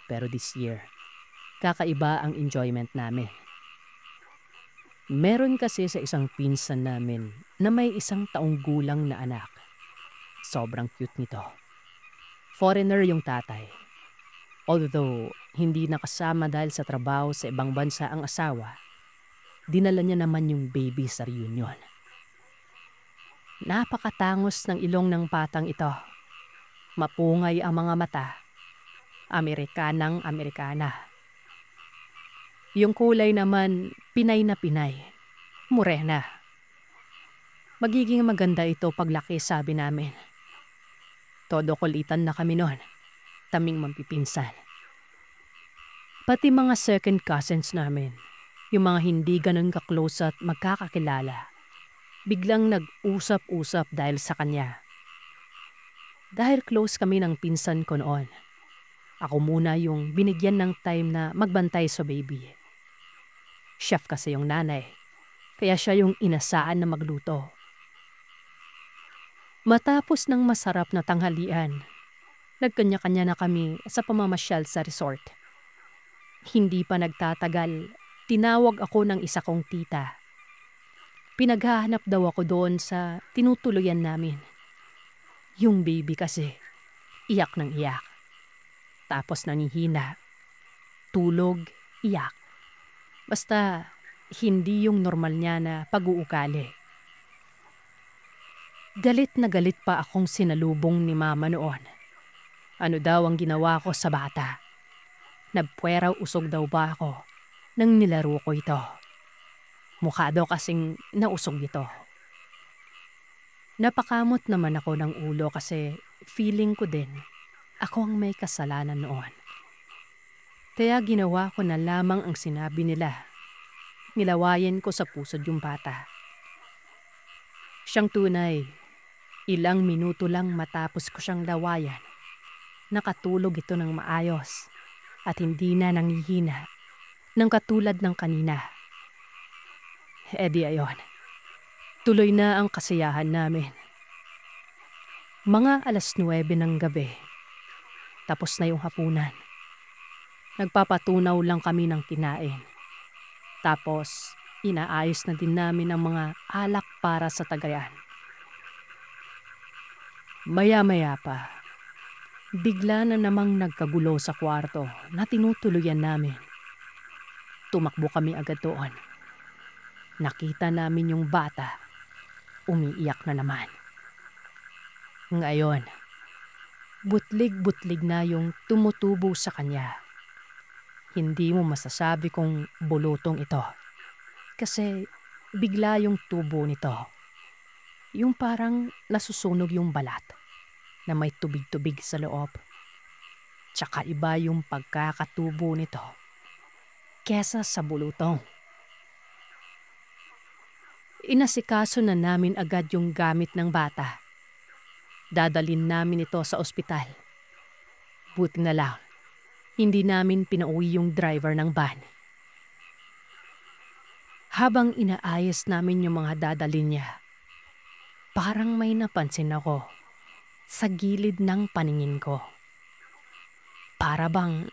Pero this year, kakaiba ang enjoyment namin. Meron kasi sa isang pinsan namin na may 1 taong gulang na anak. Sobrang cute nito. Foreigner yung tatay. Although hindi nakasama dahil sa trabaho sa ibang bansa ang asawa, dinala niya naman yung baby sa reunion. Napakatangos ng ilong ng patang ito. Mapungay ang mga mata. Amerikanang Amerikana. Yung kulay naman, Pinay na Pinay. Morena. Magiging maganda ito paglaki, sabi namin. Todo kulitan na kami noon. Taming mampipinsan. Pati mga second cousins namin, yung mga hindi ganun ka-close at magkakakilala, Biglang nag-usap-usap dahil sa kanya. Dahil close kami ng pinsan ko noon, ako muna yung binigyan ng time na magbantay sa baby. Chef kasi yung nanay, kaya siya yung inasaan na magluto. Matapos ng masarap na tanghalian, nagkanya-kanya na kami sa pamamasyal sa resort. Hindi pa nagtatagal, tinawag ako ng isa kong tita. Pinaghahanap daw ako doon sa tinutuluyan namin. Yung baby kasi, iyak ng iyak. Tapos nanihina, tulog, iyak. Basta hindi yung normal niya na pag-uukali. Galit na galit pa akong sinalubong ni mama noon. Ano daw ang ginawa ko sa bata? Nagpuweraw usog daw ba ako nang nilaro ko ito? Mukha daw kasing nausog ito. Napakamot naman ako ng ulo kasi feeling ko din ako ang may kasalanan noon. Kaya ginawa ko na lamang ang sinabi nila. Nilawayan ko sa pusod yung bata. Siyang tunay, ilang minuto lang matapos ko siyang lawayan, nakatulog ito ng maayos at hindi na nangihina ng katulad ng kanina. Di ayon, tuloy na ang kasiyahan namin. Mga 9:00 ng gabi, tapos na yung hapunan. Nagpapatunaw lang kami ng kinain. Tapos, inaayos na din namin ang mga alak para sa tagayan. Maya-maya pa, bigla na namang nagkagulo sa kwarto na tinutuluyan namin. Tumakbo kami agad doon. Nakita namin yung bata, umiiyak na naman. Ngayon, butlig-butlig na yung tumutubo sa kanya. Hindi mo masasabi kung bulutong ito. Kasi bigla yung tubo nito. Yung parang nasusunog yung balat na may tubig-tubig sa loob. Tsaka iba yung pagkakatubo nito kesa sa bulutong. Inasikaso na namin agad yung gamit ng bata. Dadalin namin ito sa ospital. Buti na lang, hindi namin pinauwi yung driver ng van. Habang inaayos namin yung mga dadalhin niya, parang may napansin ako sa gilid ng paningin ko. Para bang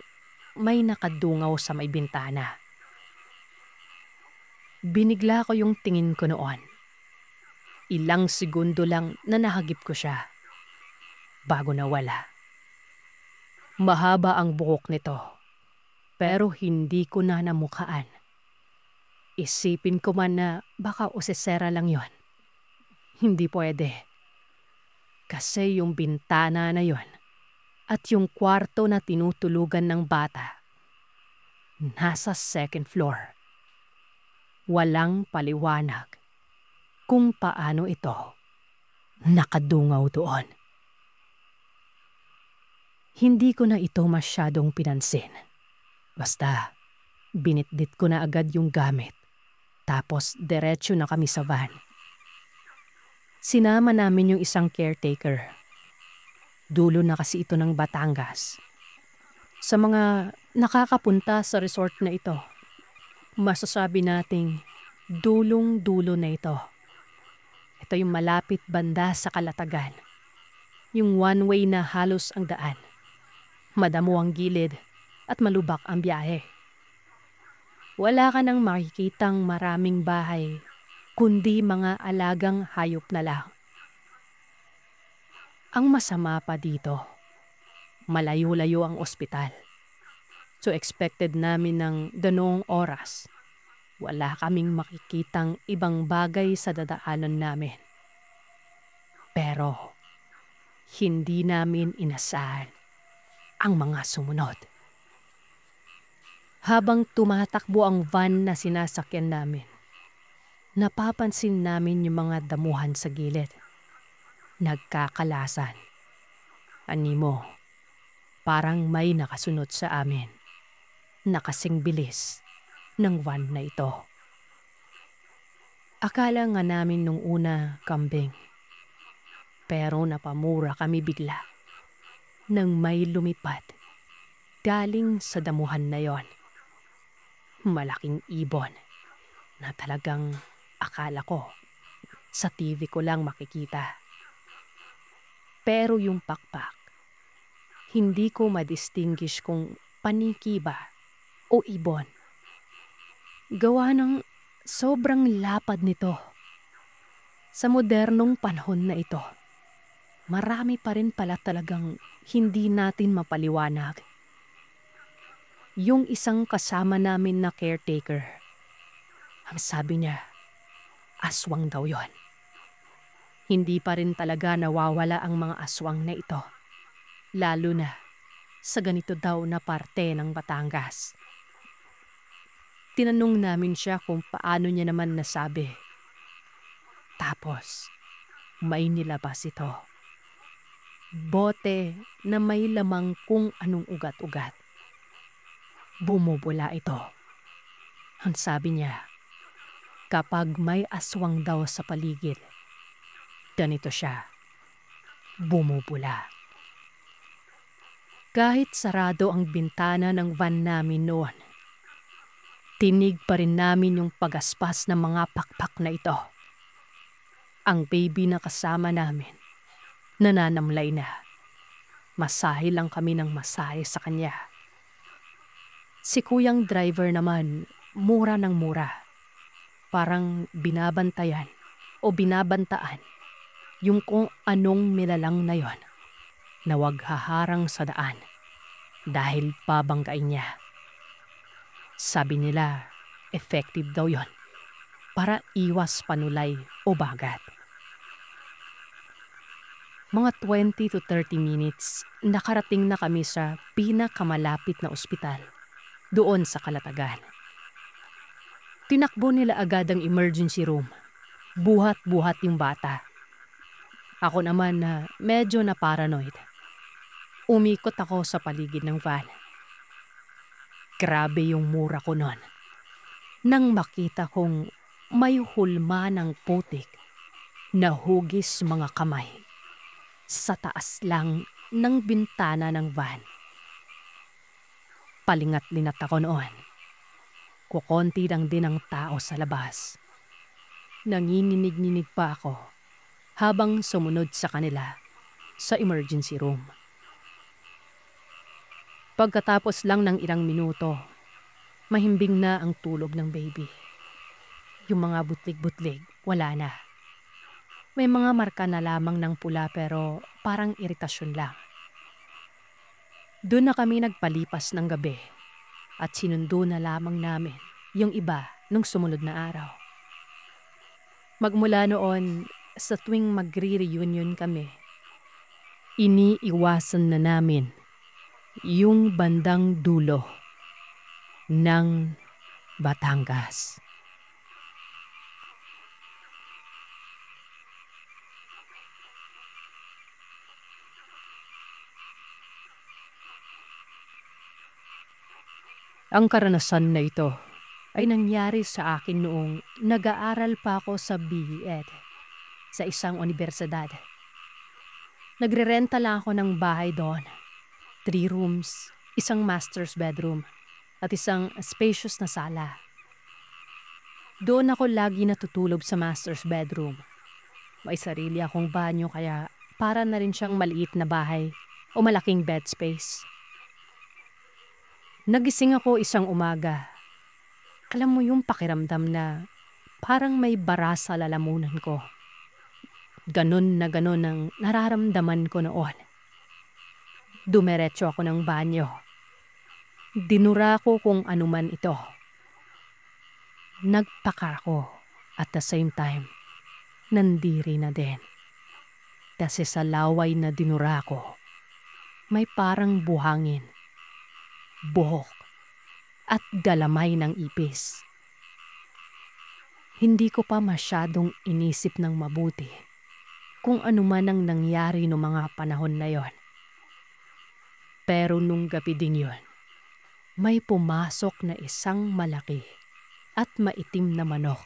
may nakadungaw sa may bintana. Binigla ko yung tingin ko noon. Ilang segundo lang na nahagip ko siya bago nawala. Mahaba ang buhok nito, pero hindi ko na namukhaan. Isipin ko man na baka usesera lang yon. Hindi pwede. Kasi yung bintana na yon at yung kwarto na tinutulugan ng bata, nasa second floor. Walang paliwanag kung paano ito nakadungaw doon. Hindi ko na ito masyadong pinansin. Basta, binitbit ko na agad yung gamit. Tapos, diretso na kami sa van. Sinama namin yung isang caretaker. Dulo na kasi ito ng Batangas. Sa mga nakakapunta sa resort na ito, masasabi nating dulong-dulo na ito. Ito yung malapit banda sa Kalatagan. Yung one-way na halos ang daan. Madamo ang gilid at malubak ang biyahe. Wala ka nang makikitang maraming bahay, kundi mga alagang hayop na lang. Ang masama pa dito, malayo-layo ang ospital. So expected namin ng ganoong oras, wala kaming makikitang ibang bagay sa dadaanan namin. Pero hindi namin inasahan ang mga sumunod. Habang tumatakbo ang van na sinasakyan namin, napapansin namin yung mga damuhan sa gilid. Nagkakalasan. Animo, parang may nakasunod sa amin. Nakasing bilis ng van na ito. Akala nga namin nung una kambing. Pero napamura kami bigla nang may lumipad galing sa damuhan na yon. Malaking ibon na talagang akala ko sa TV ko lang makikita. Pero yung pakpak, hindi ko madistinguish kung paniki ba o ibon. Gawa ng sobrang lapad nito. Sa modernong panahon na ito, marami pa rin pala talagang hindi natin mapaliwanag. Yung isang kasama namin na caretaker, ang sabi niya, aswang daw yon. Hindi pa rin talaga nawawala ang mga aswang na ito, lalo na sa ganito daw na parte ng Batangas. Tinanong namin siya kung paano niya naman nasabi. Tapos, may nilabas ito. Bote na may lamang kung anong ugat-ugat. Bumubula ito. Ang sabi niya, kapag may aswang daw sa paligid, ganito siya, bumubula. Kahit sarado ang bintana ng van namin noon, tinig pa rin namin yung pagaspas ng mga pakpak na ito. Ang baby na kasama namin, nananamlay na. Masahe lang kami ng masahe sa kanya. Si kuyang driver naman, mura ng mura. Parang binabantayan o binabantaan yung kung anong milalang na yon na wag haharang sa daan dahil pabanggain niya. Sabi nila, effective daw yon para iwas panulay o bagat. Mga 20 to 30 minutes, nakarating na kami sa pinakamalapit na ospital doon sa Calatagan. Tinakbo nila agad ang emergency room. Buhat-buhat yung bata. Ako naman na medyo na paranoid. Umikot ako sa paligid ng van. Grabe yung mura ko nun. Nang makita kong may hulma ng putik na hugis mga kamay sa taas lang ng bintana ng van. Palingat-lingat ako noon. Kukonti lang din ang tao sa labas. Nanginginig-nginig pa ako habang sumunod sa kanila sa emergency room. Pagkatapos lang ng ilang minuto, mahimbing na ang tulog ng baby. Yung mga butlig-butlig, wala na. May mga marka na lamang ng pula pero parang iritasyon lang. Doon na kami nagpalipas ng gabi at sinundo na lamang namin yung iba nung sumunod na araw. Magmula noon, sa tuwing magre-reunion kami, iniiwasan na namin yung bandang dulo ng Batangas. Ang karanasan na ito ay nangyari sa akin noong nag-aaral pa ako sa BEd sa isang unibersidad. Nagrerenta lang ako ng bahay doon. 3 rooms, isang master's bedroom at isang spacious na sala. Doon ako lagi natutulog sa master's bedroom. May sarili akong banyo kaya para na rin siyang maliit na bahay o malaking bed space. Nagising ako isang umaga. Alam mo yung pakiramdam na parang may bara sa lalamunan ko. Ganon na ganon ang nararamdaman ko noon. Dumiretso ako ng banyo. Dinura ko kung anuman ito. Nagpaka ako at the same time, nandiri na din. Kasi sa laway na dinura ko, may parang buhangin, buhok, at galamay ng ipis. Hindi ko pa masyadong inisip ng mabuti kung ano man ang nangyari noong mga panahon na yon. Pero nung gabi ding yon, may pumasok na isang malaki at maitim na manok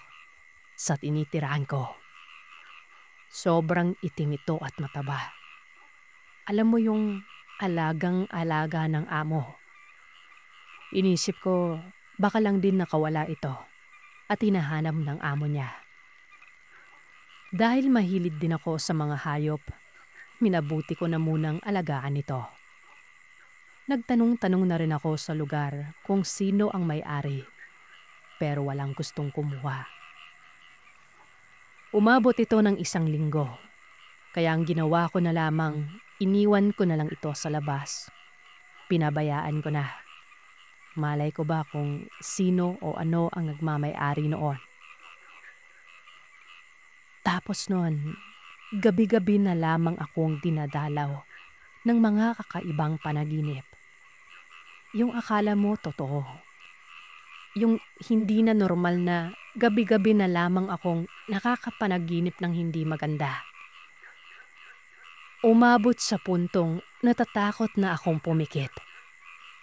sa tinitirahan ko. Sobrang itim ito at mataba. Alam mo yung alagang-alaga ng amo. Inisip ko, baka lang din nakawala ito at hinahanap ng amo niya. Dahil mahilig din ako sa mga hayop, minabuti ko na munang alagaan ito. Nagtanong-tanong na rin ako sa lugar kung sino ang may-ari, pero walang gustong kumuha. Umabot ito ng 1 linggo, kaya ang ginawa ko na lamang, iniwan ko na lang ito sa labas. Pinabayaan ko na. Malay ko ba kung sino o ano ang nagmamay-ari noon? Tapos noon, gabi-gabi na lamang akong dinadalaw ng mga kakaibang panaginip. Yung akala mo totoo. Yung hindi na normal na gabi-gabi na lamang akong nakakapanaginip ng hindi maganda. Umabot sa puntong natatakot na akong pumikit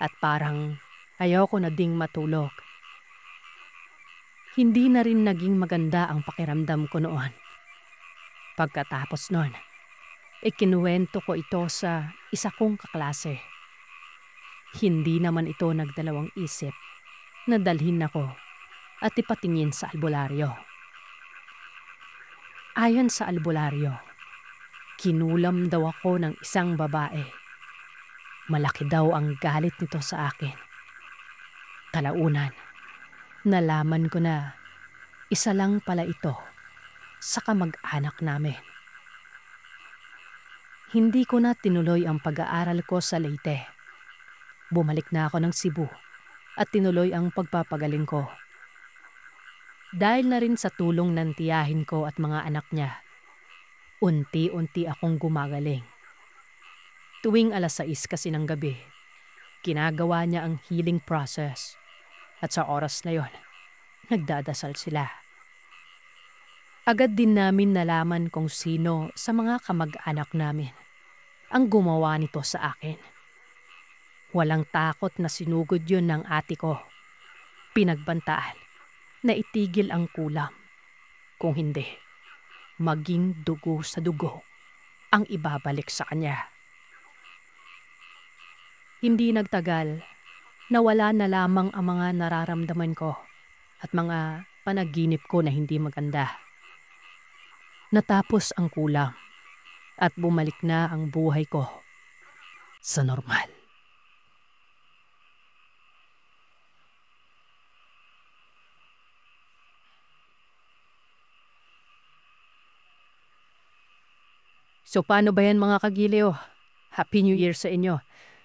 at parang ayoko na ding matulog. Hindi na rin naging maganda ang pakiramdam ko noon. Pagkatapos noon, ikinuwento ko ito sa isa kong kaklase. Hindi naman ito nagdalawang isip na dalhin ako at ipatingin sa albularyo. Ayon sa albularyo, kinulam daw ako ng isang babae. Malaki daw ang galit nito sa akin. Kalaunan, nalaman ko na isa lang pala ito sa kamag-anak namin. Hindi ko na tinuloy ang pag-aaral ko sa Leyte. Bumalik na ako ng Cebu at tinuloy ang pagpapagaling ko. Dahil na rin sa tulong ng tiyahin ko at mga anak niya, unti-unti akong gumagaling. Tuwing 6:00 kasi ng gabi, ginagawa niya ang healing process. At sa oras na yon, nagdadasal sila. Agad din namin nalaman kung sino sa mga kamag-anak namin ang gumawa nito sa akin. Walang takot na sinugod yun ng ate ko. Pinagbantaan na itigil ang kulam. Kung hindi, maging dugo sa dugo ang ibabalik sa kanya. Hindi nagtagal, nawala na lamang ang mga nararamdaman ko at mga panaginip ko na hindi maganda. Natapos ang kulam at bumalik na ang buhay ko sa normal. So paano ba yan mga kagiliw? Happy New Year sa inyo.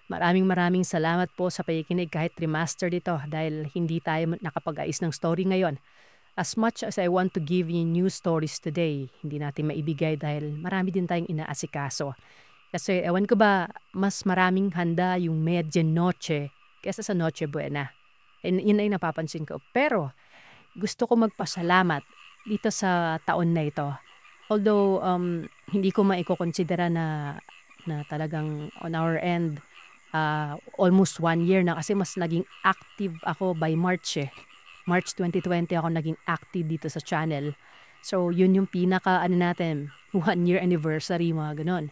Maraming salamat po sa pakikinig kahit remastered ito dahil hindi tayo nakapag-ayos ng story ngayon. As much as I want to give you new stories today, hindi natin maibigay dahil marami din tayong inaasikaso. Kasi ewan ko ba, mas maraming handa yung medianoche kaysa sa Noche Buena. And yun ay napapansin ko. Pero gusto ko magpasalamat dito sa taon na ito. Although hindi ko maikokonsidera na talagang on our end, almost 1 year na kasi mas naging active ako by March March 2020 ako naging active dito sa channel. So yun yung pinaka natin, 1 year anniversary mga ganon.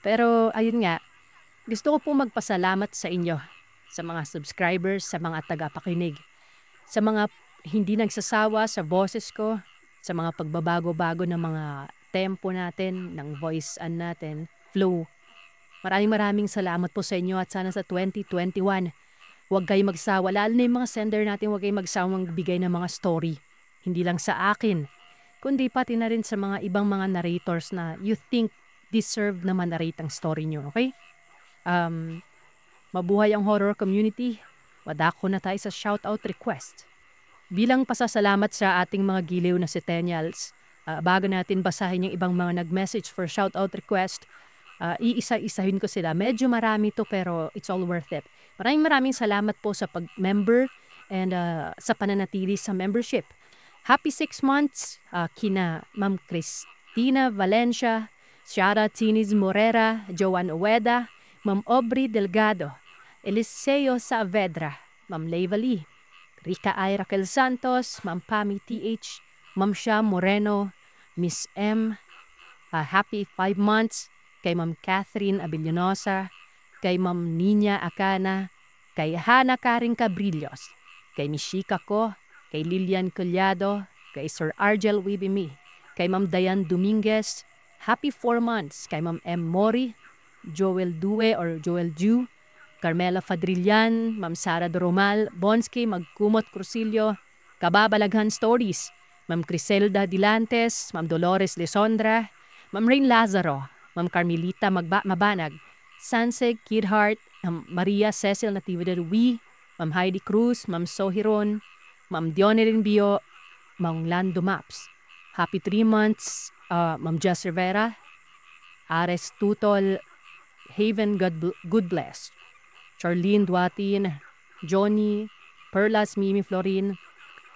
Pero ayun nga, gusto ko po magpasalamat sa inyo, sa mga subscribers, sa mga tagapakinig, sa mga hindi nagsasawa sa boses ko, sa mga pagbabago-bago ng mga tempo natin, ng voice natin, flow. Maraming salamat po sa inyo at sana sa 2021, huwag kayong magsawa. Lalo na yung mga sender natin, huwag kayong magsawang bigay ng mga story. Hindi lang sa akin, kundi pati na rin sa mga ibang mga narrators na you think deserve na manarrate ang story nyo, okay? Mabuhay ang horror community. Wadako na tayo sa shoutout request. Bilang pasasalamat sa ating mga giliw na Centennials, bago natin basahin yung ibang mga nag-message for shoutout request, iisa-isahin ko sila. Medyo marami to pero it's all worth it. Maraming salamat po sa pag-member and sa pananatili sa membership. Happy 6 months kina Ma'am Cristina Valencia, Shara Tiniz Morera, Joan Ueda, Ma'am Aubrey Delgado, Eliseo Saavedra, Ma'am Leiva Lee, Rica I. Raquel Santos, Ma'am Pami TH, Ma'am Shia Moreno, Miss M, happy 5 months. Kay Ma'am Catherine Abilionosa, kay Ma'am Nina Acana, kay Hana Karing Cabrillos, kay Mishika Ko, kay Lilian Collado, kay Sir Argel Wibimi, kay Ma'am Dayan Dominguez, happy 4 months. Kay Ma'am M. Mori, Joel Due or Joel Ju, Carmela Fadrillan, Ma'am Sara Doromal, Bonsky, Magkumot Crucillo, Kababalaghan Stories, Ma'am Criselda Dilantes, Ma'am Dolores Lesondra, Ma'am Rain Lazaro, Ma'am Carmelita Mabanag, Sanseg Kidhart, Maria Cecil Natividad Wi, Ma'am Heidi Cruz, Ma'am Sohiron, Ma'am Dionerin Bio, Ma'am Lando Maps. Happy 3 months, Ma'am Jess Rivera, Ares Tutol, Haven Good Bless, Charlene Duatin, Johnny, Perlas Mimi Florin,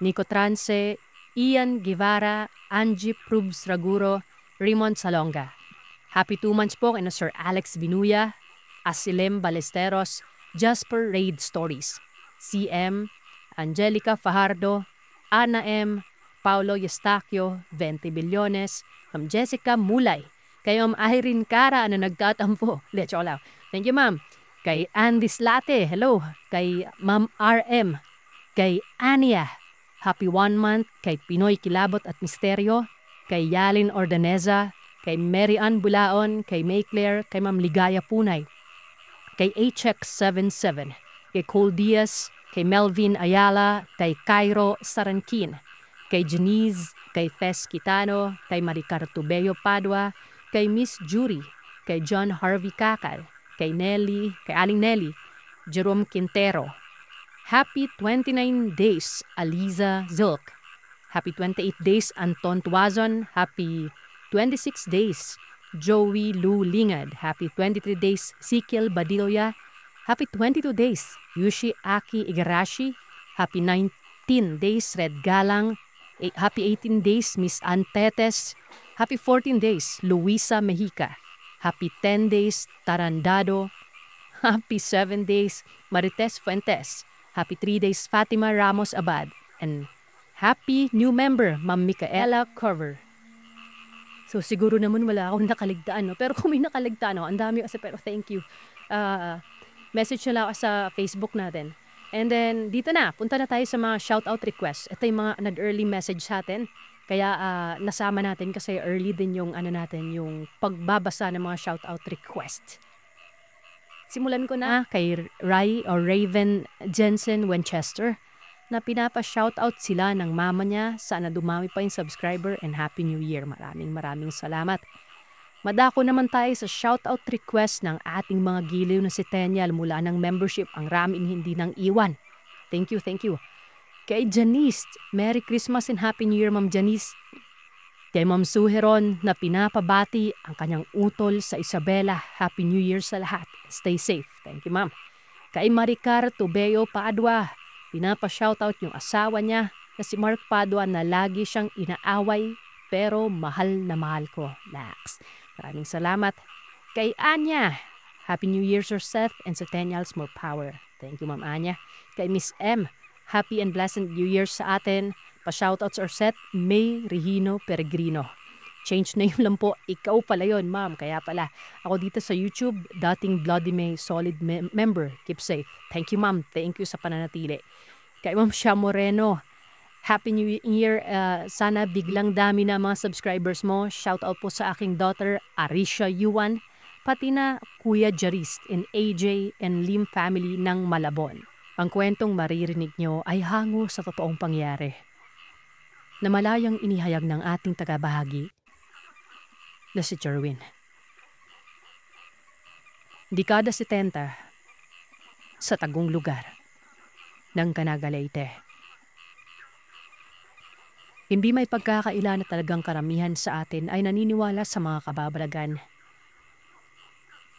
Nico Trance, Ian Guevara, Angie Prubs Raguro, Raymond Salonga. Happy 2 months po kay Sir Alex Binuya, Asilem Balesteros, Jasper Raid Stories, CM, Angelica Fajardo, Ana M, Paulo Yestacio, 20 Billones, Ma'am Jessica Mulay, kay Ma'am Irene Cara na nagtatampo. Lechola. Thank you, Ma'am. Kay Andy Slate, hello. Kay Ma'am RM, kay Ania, happy 1 month. Kay Pinoy Kilabot at Misteryo, kay Yalin Ordaneza, kay Mary Ann Bulaon, kay May Claire, kay Ma'am Ligaya Punay, kay HX77, kay Cole Diaz, kay Melvin Ayala, kay Cairo Sarankin, kay Janice, kay Fes Quitano, kay Maricar Tubeo Padua, kay Miss Jury, kay John Harvey Kakal, kay Nelly, kay Aling Nelly, Jerome Quintero. Happy 29 days, Aliza Zilk. Happy 28 days, Anton Tuazon. Happy 26 days, Joey Lou Lingad. Happy 23 days, Sikiel Badiloya. Happy 22 days, Yushi Aki Igarashi. Happy 19 days, Red Galang. Happy 18 days, Miss Antetes. Happy 14 days, Luisa Mejica. Happy 10 days, Tarandado. Happy 7 days, Marites Fuentes. Happy 3 days, Fatima Ramos Abad. And happy new member, Ma'am Micaela Cover. So siguro naman wala akong nakaligtaan, no? Pero kung may nakaligtaan, no? Ang dami kasi, pero thank you. Message nyo lang ako sa Facebook natin. And then, dito na, punta na tayo sa mga shoutout requests. Ito yung mga nag-early message sa atin. Kaya nasama natin kasi early din yung yung pagbabasa ng mga shoutout request. Simulan ko na kay Rai or Raven Jensen Winchester na pinapa-shoutout sila ng mama niya. Sana dumami pa yung subscriber and Happy New Year. Maraming salamat. Madako naman tayo sa shoutout request ng ating mga giliw na si Tenyal mula ng membership. Ang raming hindi nang iwan. Thank you. Kay Janice, Merry Christmas and Happy New Year, Ma'am Janice. Kay Ma'am Suheron na pinapabati ang kanyang utol sa Isabela. Happy New Year sa lahat. Stay safe. Thank you, Ma'am. Kay Maricar Tubeo Padua, pinapa-shoutout yung asawa niya na si Mark Padua na lagi siyang inaaway pero mahal na mahal ko. Lax. Maraming salamat. Kay Anya, Happy New Year, Sir Seth, and Centennials more power. Thank you, Ma'am Anya. Kay Miss M, Happy and Blessed New Year sa atin. Pa-shoutouts or set, May Regino Peregrino. Change na yung lang po. Ikaw pala yun, ma'am. Kaya pala, ako dito sa YouTube, dating Bloody May solid member. Keep safe. Thank you, ma'am. Thank you sa pananatili. Kay Ma'am Shia Moreno, Happy New Year. Sana biglang dami na mga subscribers mo. Shoutout po sa aking daughter, Arisha Yuan, pati na Kuya Jarist and AJ and Lim family ng Malabon. Ang kwentong maririnig nyo ay hango sa totoong pangyari na malayang inihayag ng ating tagabahagi na si Jerwin. Dekada 70 sa tagong lugar ng Canaga-Leyte. Hindi may pagkakaila na talagang karamihan sa atin ay naniniwala sa mga kababalagan.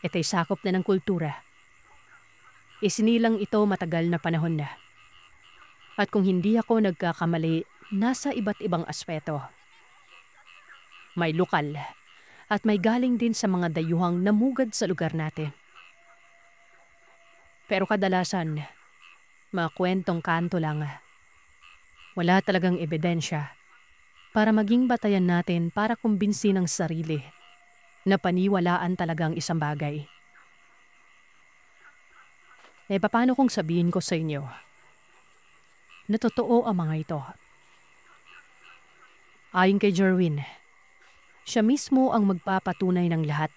Ito'y sakop na ng kultura. Isinilang ito matagal na panahon na. At kung hindi ako nagkakamali, nasa iba't ibang aspeto. May lokal at may galing din sa mga dayuhang namugad sa lugar natin. Pero kadalasan, mga kwentong kanto lang. Wala talagang ebidensya para maging batayan natin para kumbinsin ang sarili na paniwalaan talagang isang bagay. Paano kung sabihin ko sa inyo na totoo ang mga ito? Ayon kay Jerwin, siya mismo ang magpapatunay ng lahat.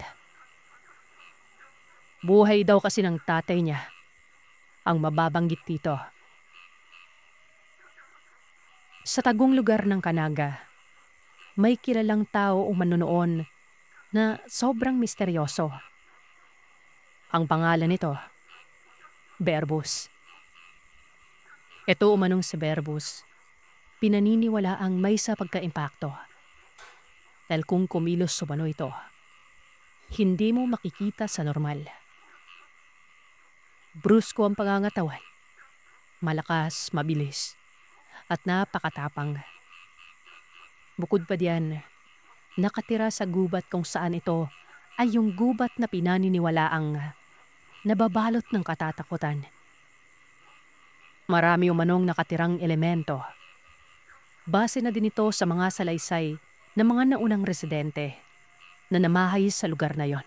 Buhay daw kasi ng tatay niya ang mababanggit dito. Sa tagong lugar ng Canaga, may kilalang tao umano noon na sobrang misteryoso. Ang pangalan nito, Berbus. Ito umanong si Berbus, pinaniniwala ang may sa pagka-impakto. Dahil kung kumilos umano ito, hindi mo makikita sa normal. Brusko ang pangangatawan, malakas, mabilis, at napakatapang. Bukod pa diyan, nakatira sa gubat kung saan ito ay yung gubat na pinaniniwalaang nababalot ng katatakutan. Marami umanong nakatirang elemento. Base na din ito sa mga salaysay ng mga naunang residente na namahay sa lugar na yon.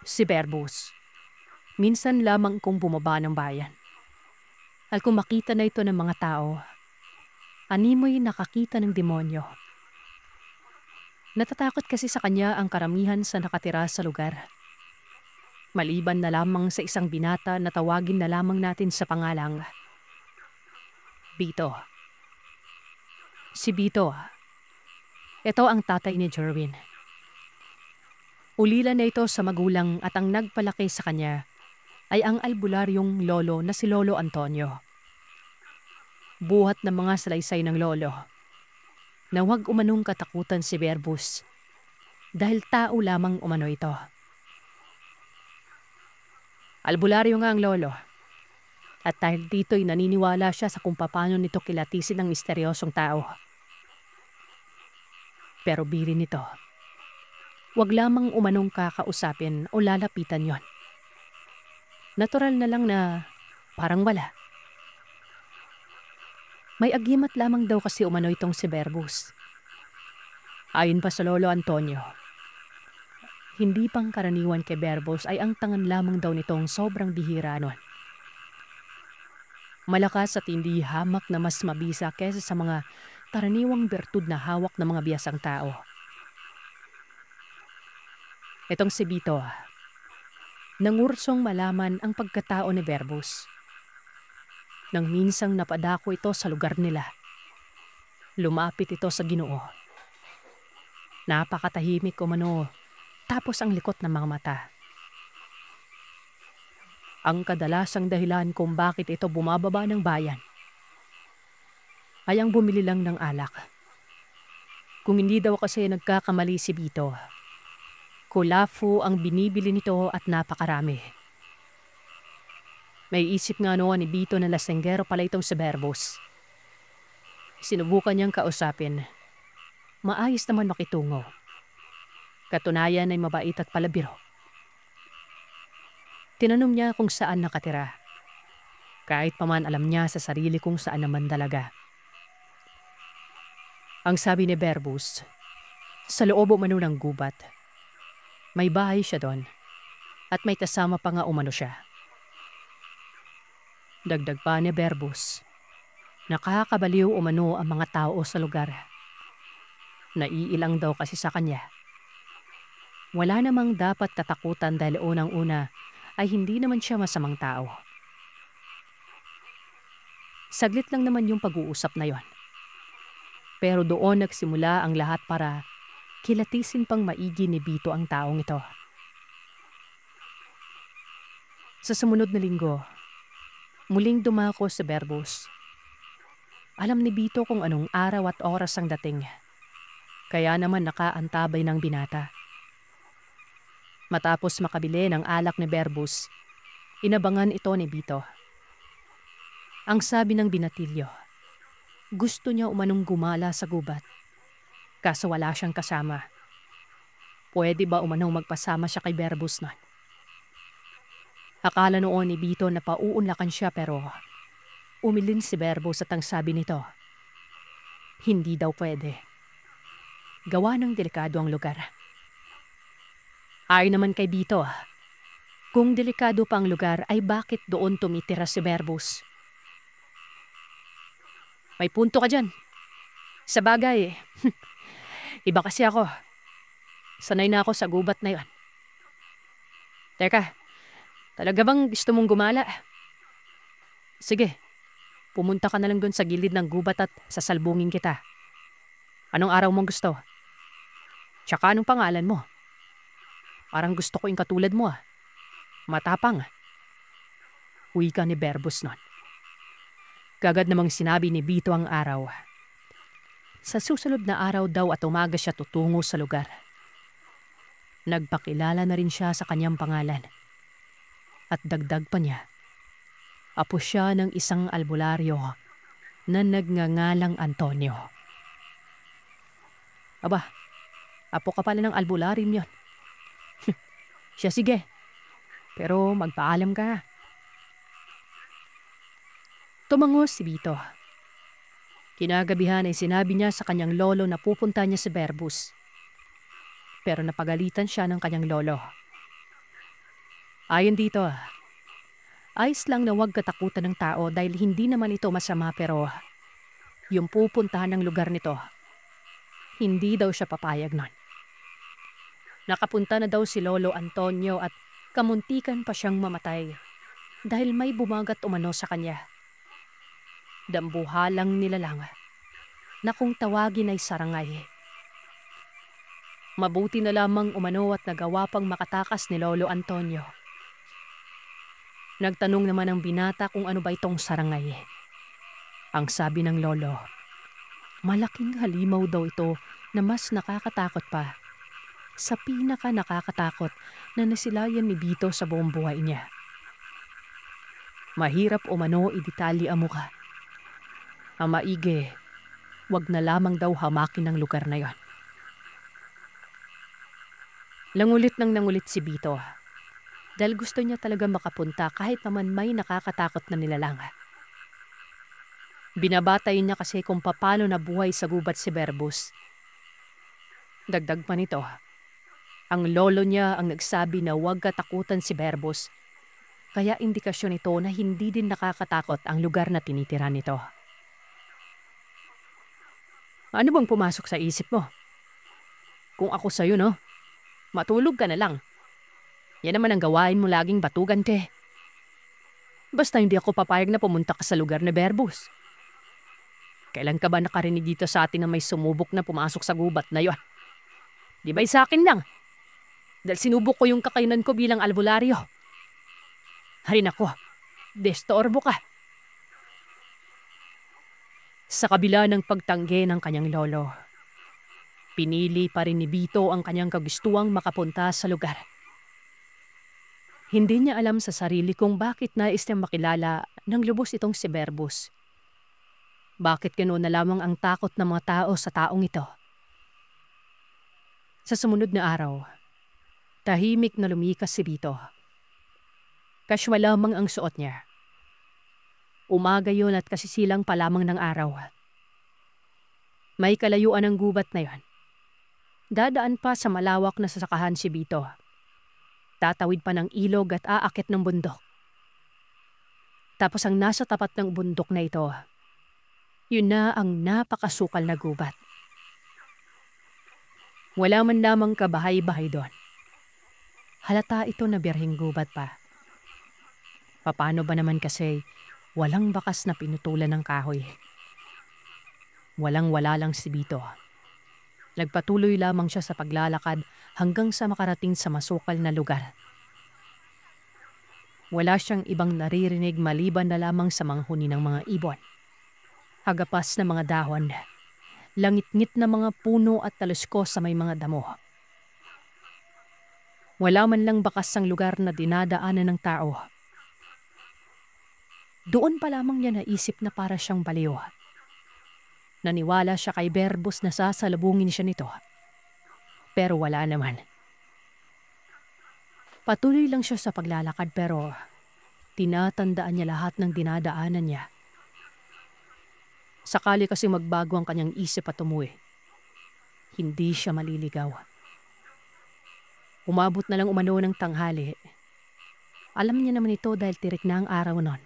Si Berbus, minsan lamang kung bumaba ng bayan. At kung makita na ito ng mga tao, animoy nakakita ng demonyo. Natatakot kasi sa kanya ang karamihan sa nakatira sa lugar. Maliban na lamang sa isang binata na tawagin na lamang natin sa pangalang Bito. Si Bito, ito ang tatay ni Jerwin. Ulila na ito sa magulang at ang nagpalaki sa kanya ay ang albularyong lolo na si Lolo Antonio. Buhat ng mga salaysay ng lolo na huwag umanong katakutan si Berbus dahil tao lamang umano ito. Albularyo nga ang lolo at dahil dito'y naniniwala siya sa kung paano nito kilatisin ang misteryosong tao. Pero biri nito, huwag lamang umanong kakausapin o lalapitan yon. Natural na lang na parang wala. May agimat lamang daw kasi umano itong si Berbus. Ayon pa sa Lolo Antonio, hindi pang karaniwan kay Berbus ay ang tangan lamang daw nitong sobrang bihira nun. Malakas at hindi hamak na mas mabisa kaysa sa mga karaniwang bertud na hawak ng mga biyasang tao. Itong si Bito, nangursong malaman ang pagkatao ni Berbus. Nang minsang napadako ito sa lugar nila, lumapit ito sa Ginoo. Napakatahimik umano, tapos ang likot ng mga mata. Ang kadalasang dahilan kung bakit ito bumababa ng bayan ay ang bumili lang ng alak. Kung hindi daw kasi nagkakamali si Bito, kulafu ang binibili nito at napakarami. May isip nga noon ni Bito na lasenggero pala itong si Berbus. Sinubukan niyang kausapin. Maayos naman makitungo. Katunayan ay mabait at palabiro. Tinanong niya kung saan nakatira. Kahit paman alam niya sa sarili kung saan naman talaga. Ang sabi ni Berbus, sa loob umano ng gubat. May bahay siya doon at may kasama pa nga umano siya. Dagdag pa ni Berbus, nakakabaliw umano ang mga tao sa lugar. Naiilang daw kasi sa kanya. Wala namang dapat katakutan dahil unang-una ay hindi naman siya masamang tao. Saglit lang naman yung pag-uusap na yon. Pero doon nagsimula ang lahat para kilatisin pang maigi ni Bito ang taong ito. Sa sumunod na linggo, muling dumako sa Berbus. Alam ni Bito kung anong araw at oras ang dating. Kaya naman nakaantabay ng binata. Matapos makabili ng alak ni Berbus, inabangan ito ni Bito. Ang sabi ng binatilyo, gusto niya umanong gumala sa gubat. Kaso wala siyang kasama. Pwede ba umanong magpasama siya kay Berbus nun? Akala noon ni Bito na pauunlakan siya pero umilin si Berbus at ang sabi nito, Hindi daw pwede. Gawa ng delikado ang lugar. Ayon naman kay Bito, kung delikado pa ang lugar ay bakit doon tumitira si Berbus? May punto ka dyan. Sa bagay, iba kasi ako. Sanay na ako sa gubat na yon. Teka, talaga bang gusto mong gumala? Sige, pumunta ka na lang doon sa gilid ng gubat at sasalbungin kita. Anong araw mong gusto? Tsaka anong pangalan mo? Parang gusto ko yung katulad mo Matapang. Uwi ka ni Berbus nun. Kagad namang sinabi ni Bito ang araw. Sa susunod na araw daw at umaga siya tutungo sa lugar. Nagpakilala na rin siya sa kanyang pangalan. At dagdag pa niya, apo siya ng isang albularyo na nagngangalang Antonio. Aba, apo ka pala ng albularyum yon. Siya sige, pero magpaalam ka. Tumango si Bito. Kinagabihan ay sinabi niya sa kanyang lolo na pupunta niya sa Berbus. Pero napagalitan siya ng kanyang lolo. Ayon dito, ayos lang na huwag katakutan ng tao dahil hindi naman ito masama pero yung pupuntahan ng lugar nito, hindi daw siya papayag nun. Nakapunta na daw si Lolo Antonio at kamuntikan pa siyang mamatay dahil may bumagat umano sa kanya. Dambuhalang nilalang na kung tawagin ay sarangay. Mabuti na lamang umano at nagawa pang makatakas ni Lolo Antonio. Nagtanong naman ang binata kung ano ba itong sarangay. Ang sabi ng lolo, malaking halimaw daw ito na mas nakakatakot pa sa pinaka nakakatakot na nasilayan ni Bito sa buong buhay niya. Mahirap umano idetalye ang mukha. Ang maigi, wag na lamang daw hamakin ng lugar na yon. Langulit nang nangulit si Bito dahil gusto niya talaga makapunta kahit naman may nakakatakot na nilalang. Binabatay niya kasi kung paano nabuhay sa gubat si Berbus. Dagdag pa nito, ang lolo niya ang nagsabi na huwag katakutan si Berbus, kaya indikasyon ito na hindi din nakakatakot ang lugar na tinitira nito. Ano bang pumasok sa isip mo? Kung ako sa'yo, no? Matulog ka na lang. Yan naman ang gawain mo laging batugan ka. Basta hindi ako papayag na pumunta ka sa lugar ni Berbus. Kailan ka ba nakarinig dito sa atin na may sumubok na pumasok sa gubat na yon? Di ba'y sa akin lang? Dahil sinubok ko yung kakainan ko bilang albularyo. Harin ako, destorbo ka. Sa kabila ng pagtanggi ng kanyang lolo, pinili pa rin ni Bito ang kanyang kagustuang makapunta sa lugar. Hindi niya alam sa sarili kung bakit nais niyang makilala ng lubos itong si Berbus. Bakit ganoon na lamang ang takot ng mga tao sa taong ito? Sa sumunod na araw, tahimik na lumikas si Bito. Casual lamang ang suot niya. Umaga yun at kasisilang pa lamang ng araw. May kalayuan ang gubat na yon. Dadaan pa sa malawak na sasakahan si Bito. Tatawid pa ng ilog at aakit ng bundok. Tapos ang nasa tapat ng bundok na ito, yun na ang napakasukal na gubat. Wala man lamang kabahay-bahay doon. Halata ito na birhing gubat pa. Paano ba naman kasi walang bakas na pinutulan ng kahoy? Walang-wala lang si Bito. Nagpatuloy lamang siya sa paglalakad hanggang sa makarating sa masukal na lugar. Wala siyang ibang naririnig maliban na lamang sa mga huni ng mga ibon. Hagapas na mga dahon, langit-ngit na mga puno at taluskos sa may mga damo. Wala man lang bakas ang lugar na dinadaanan ng tao. Doon pa lamang niya naisip na para siyang baliw. Naniwala siya kay Berbus na sasalubungin siya nito. Pero wala naman. Patuloy lang siya sa paglalakad pero tinatandaan niya lahat ng dinadaanan niya. Sakali kasi magbago ang kanyang isip at umuwi, hindi siya maliligaw. Umabot na lang umano ng tanghali. Alam niya naman ito dahil tirik na ang araw nun.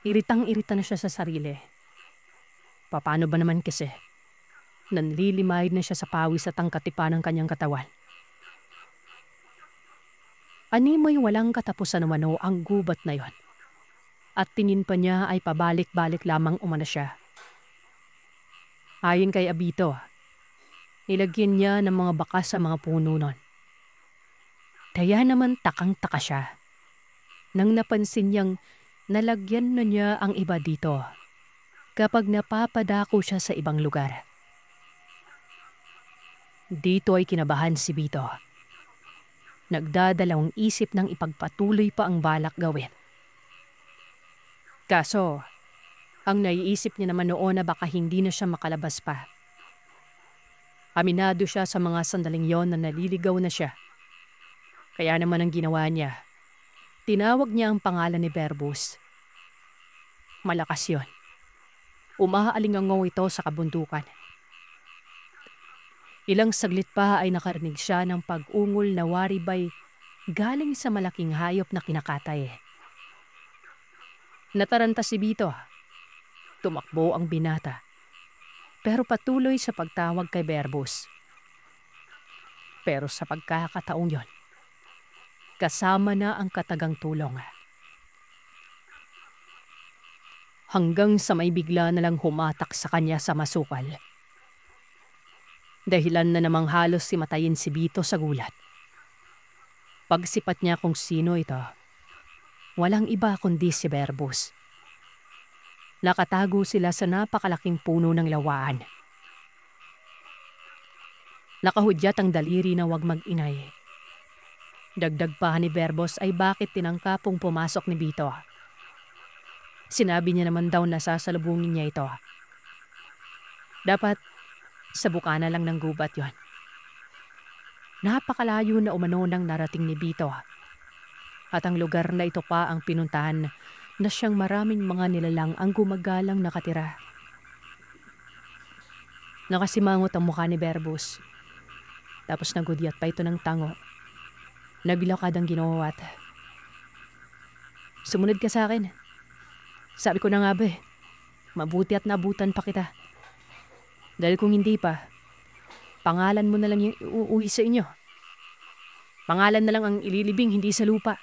Iritang-irita na siya sa sarili. Paano ba naman kasi? Nanlilimahid na siya sa pawis at ang katipa ng kanyang katawan. Animoy walang katapusan umano ang gubat na yon. At tingin pa niya ay pabalik-balik lamang umano siya. Ayon kay Abito, nilagyan niya ng mga bakas sa mga puno nun. Kaya naman takang-taka siya nang napansin niyang nalagyan na niya ang iba dito kapag napapadako siya sa ibang lugar. Dito ay kinabahan si Bito. Nagdadalawang isip ng ipagpatuloy pa ang balak gawin. Kaso, ang naiisip niya naman noon na baka hindi na siya makalabas pa. Aminado siya sa mga sandaling yon na naliligaw na siya. Kaya naman ang ginawa niya, tinawag niya ang pangalan ni Berbus. Malakas yon. Umaalingangaw ito sa kabundukan. Ilang saglit pa ay nakarinig siya ng pag-ungol na waribay galing sa malaking hayop na kinakatay. Nataranta si Bito. Tumakbo ang binata. Pero patuloy sa pagtawag kay Berbus. Pero sa pagkakataong yon, kasama na ang katagang tulong. Hanggang sa may bigla na lang humatak sa kanya sa masukal. Dahilan na namang halos simatayin si Bito sa gulat. Pagsipat niya kung sino ito, walang iba kundi si Berbus. Nakatago sila sa napakalaking puno ng lawaan. Nakahudyat ang daliri na wag mag-inay. Dagdag pa ni Berbus ay bakit tinangkapong pumasok ni Bito. Sinabi niya naman daw na sasalubungin niya ito. Dapat sa buka na lang ng gubat yon. Napakalayo na umano ng narating ni Bito. At ang lugar na ito pa ang pinuntahan na siyang maraming mga nilalang ang gumagalang nakatira. Nakasimangot ang mukha ni Berbus. Tapos nagudyat pa ito ng tango. Naglakad ang ginawat. Sumunod ka sa akin. Sabi ko na nga ba mabuti at nabutan pa kita. Dahil kung hindi pa, pangalan mo na lang yung uuwi sa inyo. Pangalan na lang ang ililibing hindi sa lupa,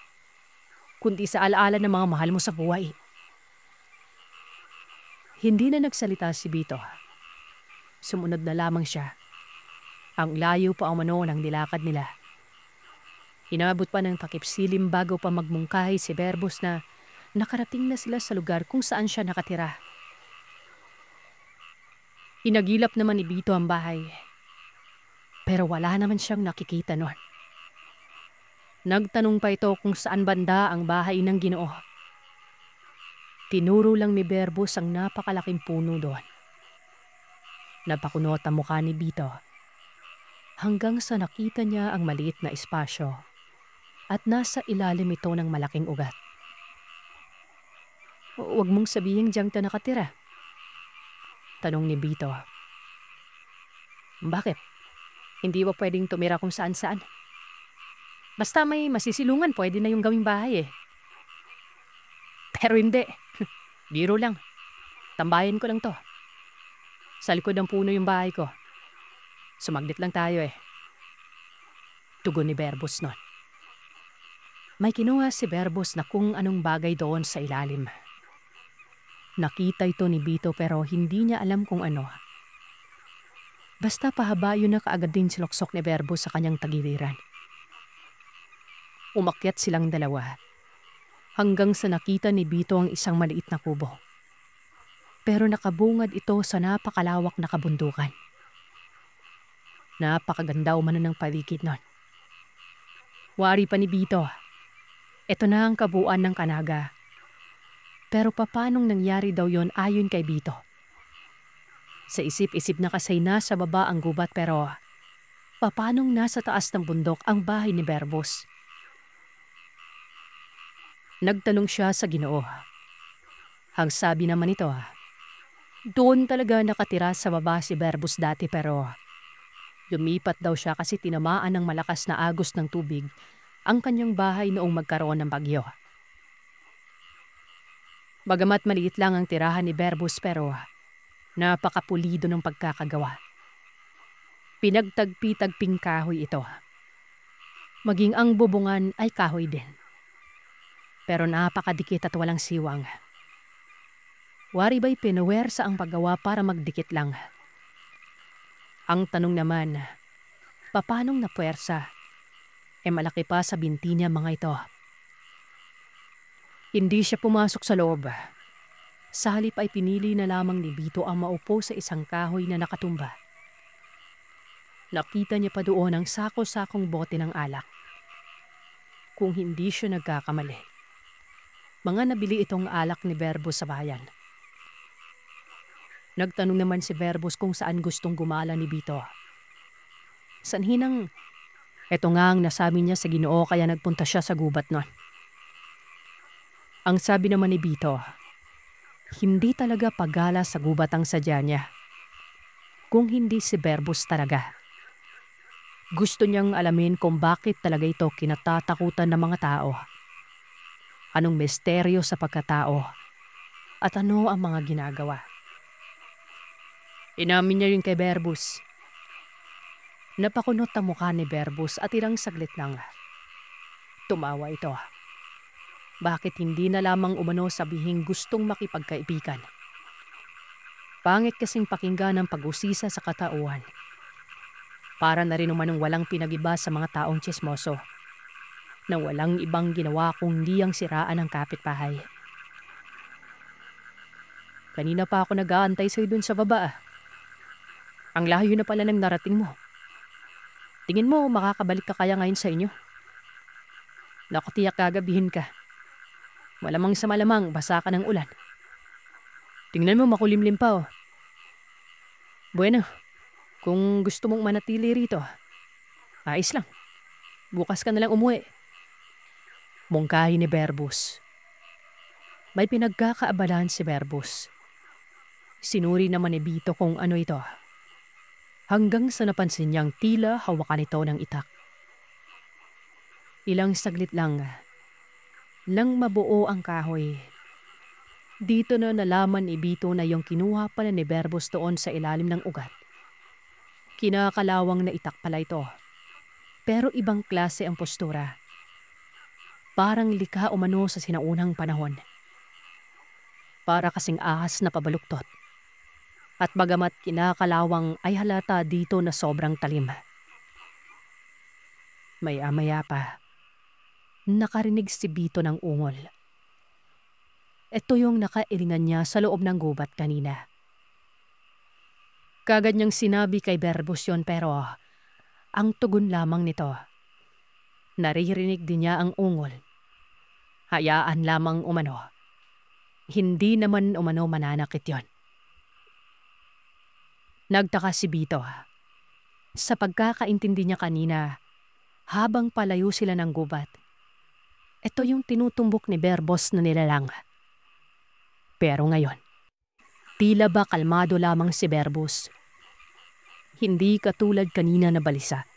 kundi sa alaala ng mga mahal mo sa buhay. Hindi na nagsalita si Bito. Sumunod na lamang siya. Ang layo pa umano ng nilakad nila. Inabot pa ng takipsilim bago pa magmungkahi si Berbus na nakarating na sila sa lugar kung saan siya nakatira. Inagilap naman ni Bito ang bahay. Pero wala naman siyang nakikita noon. Nagtanong pa ito kung saan banda ang bahay ng Ginoo. Tinuro lang ni Berbus ang napakalaking puno doon. Napakunot ang mukha ni Bito hanggang sa nakita niya ang maliit na espasyo at nasa ilalim ito ng malaking ugat. Huwag mong sabihin diyang ta nakatira. Tanong ni Bito. Bakit? Hindi ba pwedeng tumira kung saan-saan? Basta may masisilungan, pwede na yung gawing bahay eh. Pero hindi. Biro lang. Tambayan ko lang to. Sa likod ng puno yung bahay ko. Sumaglit lang tayo eh. Tugon ni Berbus nun. May kinuha si Berbus na kung anong bagay doon sa ilalim. Nakita ito ni Bito pero hindi niya alam kung ano. Basta pahaba yun na kaagad din siloksok ni Berbus sa kanyang tagiliran. Umakyat silang dalawa hanggang sa nakita ni Bito ang isang maliit na kubo. Pero nakabungad ito sa napakalawak na kabundukan. Napakaganda umano ng paligid nun. Wari pa ni Bito, ito na ang kabuuan ng Kanaga. Pero papanong nangyari daw yon ayon kay Bito? Sa isip-isip na kasi nasa baba ang gubat pero papanong nasa taas ng bundok ang bahay ni Berbus? Nagtanong siya sa Ginoo. Ang sabi naman ito, Doon talaga nakatira sa baba si Verbus dati pero lumipat daw siya kasi tinamaan ng malakas na agos ng tubig ang kanyang bahay noong magkaroon ng bagyo. Bagamat maliit lang ang tirahan ni Verbus pero napakapulido ng pagkakagawa. Pinagtagpi-tagping kahoy ito. Maging ang bubungan ay kahoy din. Pero napakadikit at walang siwang. Wari ba'y pinuwersa ang paggawa para magdikit lang? Ang tanong naman, papanong napuwersa? Malaki pa sa binti niya mga ito. Hindi siya pumasok sa loob. Sa halip ay pinili na lamang ni Vito ang maupo sa isang kahoy na nakatumba. Nakita niya pa doon ang sako-sakong bote ng alak. Kung hindi siya nagkakamali, mga nabili itong alak ni Verbus sa bayan. Nagtanong naman si Verbus kung saan gustong gumala ni Vito. Sanhinang, eto nga ang nasabi niya sa Ginoo kaya nagpunta siya sa gubat nun. Ang sabi naman ni Vito, hindi talaga paggala sa gubat ang sadya niya. Kung hindi si Verbus talaga. Gusto niyang alamin kung bakit talaga ito kinatatakutan ng mga tao. Anong misteryo sa pagkatao at ano ang mga ginagawa. Inamin niya yun kay Verbus. Napakunot ang mukha ni Verbus at ilang saglit lang. Tumawa ito. Bakit hindi na lamang umano sabihing gustong makipagkaibigan? Pangit kasing pakinggan ang pag-usisa sa katauhan. Para na rin umanong walang pinagiba sa mga taong tsismoso. Na walang ibang ginawa kundi ang siraan ng kapitbahay. Kanina pa ako nag-aantay sa'yo dun sa baba. Ang layo na pala ng narating mo. Tingin mo makakabalik ka kaya ngayon sa inyo? Naku, tiyak gagabihin ka. Malamang sa malamang basa ka ng ulan. Tingnan mo makulimlim pa oh. Bueno, kung gusto mong manatili rito, ayos lang. Bukas ka na lang umuwi. Mungkahi ni Verbus. May pinagkakaabalahan si Verbus. Sinuri naman ni Vito kung ano ito. Hanggang sa napansin niyang tila hawakan ito ng itak. Ilang saglit lang, nang mabuo ang kahoy. Dito na nalaman ni Vito na yung kinuha pala ni Verbus doon sa ilalim ng ugat. Kinakalawang na itak pala ito. Pero ibang klase ang postura. Parang likha umano sa sinaunang panahon. Para kasing ahas na pabaluktot. At bagamat kinakalawang ay halata dito na sobrang talim. Maya-maya pa, nakarinig si Vito ng ungol. Ito yung nakairingan niya sa loob ng gubat kanina. Kagad niyang sinabi kay Verbus yun pero ang tugon lamang nito. Naririnig din niya ang ungol. Hayaan lamang umano. Hindi naman umano mananakit yon. Nagtaka si Vito. Sa pagkakaintindi niya kanina, habang palayo sila ng gubat, ito yung tinutumbok ni Verbus na nilalang. Pero ngayon, tila ba kalmado lamang si Verbus. Hindi katulad kanina na balisa.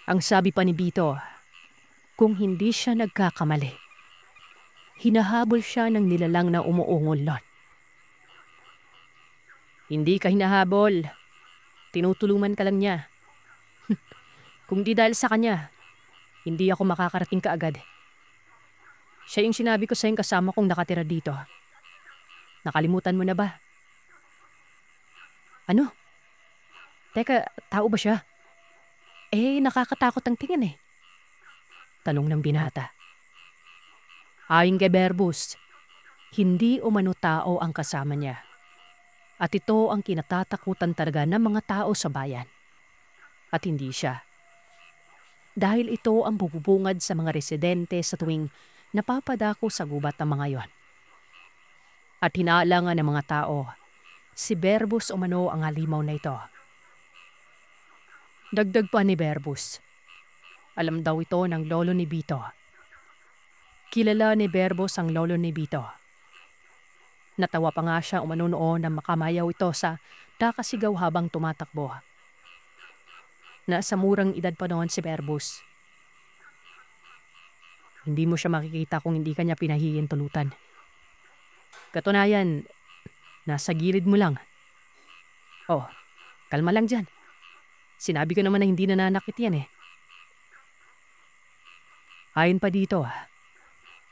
Ang sabi pa ni Vito, kung hindi siya nagkakamali, hinahabol siya ng nilalang na umuungol nun. Hindi ka hinahabol. Tinutulungan ka lang niya. Kung di dahil sa kanya, hindi ako makakarating kaagad. Siya yung sinabi ko sa yung kasama kong nakatira dito. Nakalimutan mo na ba? Ano? Teka, tao ba siya? Nakakatakot ang tingin eh. Tanong ng binata. Ayon kay Verbus, hindi umano tao ang kasama niya. At ito ang kinatatakutan talaga ng mga tao sa bayan. At hindi siya. Dahil ito ang bububungad sa mga residente sa tuwing napapadako sa gubat ng mga yon. At hinaalangan ng mga tao, si Verbus umano ang halimaw na ito. Dagdag pa ni Verbus, alam daw ito ng lolo ni Vito. Kilala ni Verbus ang lolo ni Vito. Natawa pa nga siya umano noon na makamayaw ito sa kakasigaw habang tumatakbo. Nasa murang edad pa noon si Berbus. Hindi mo siya makikita kung hindi kanya pinahihintulutan. Katunayan, nasa gilid mo lang. Oh, kalma lang dyan. Sinabi ko naman na hindi nananakit yan eh. Ayon pa dito,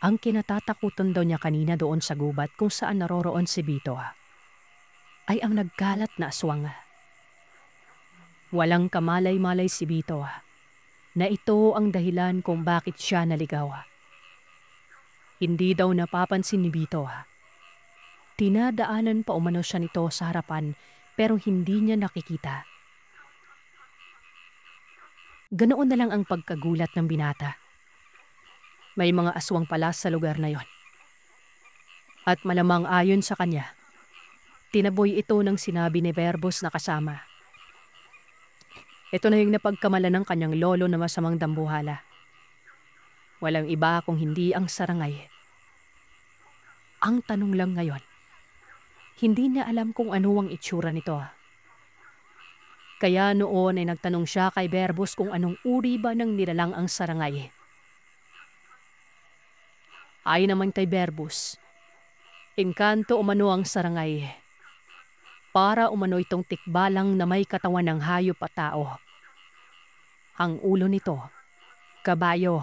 ang kinatatakutan daw niya kanina doon sa gubat kung saan naroroon si Bito ay ang nagkalat na aswang. Walang kamalay-malay si Bito na ito ang dahilan kung bakit siya naligaw. Hindi daw napapansin ni Bito. Tinadaanan pa umano siya nito sa harapan pero hindi niya nakikita. Ganoon na lang ang pagkagulat ng binata. May mga aswang pala sa lugar na yon. At malamang ayon sa kanya, tinaboy ito ng sinabi ni Berbus na kasama. Ito na yung napagkamala ng kanyang lolo na masamang dambuhala. Walang iba kung hindi ang sarangay. Ang tanong lang ngayon, hindi niya alam kung ano ang itsura nito. Kaya noon ay nagtanong siya kay Berbus kung anong uri ba ng nilalang ang sarangay. Ay naman kay Berbus, engkanto umano ang sarangay. Para umano itong tikbalang na may katawan ng hayop at tao. Ang ulo nito, kabayo,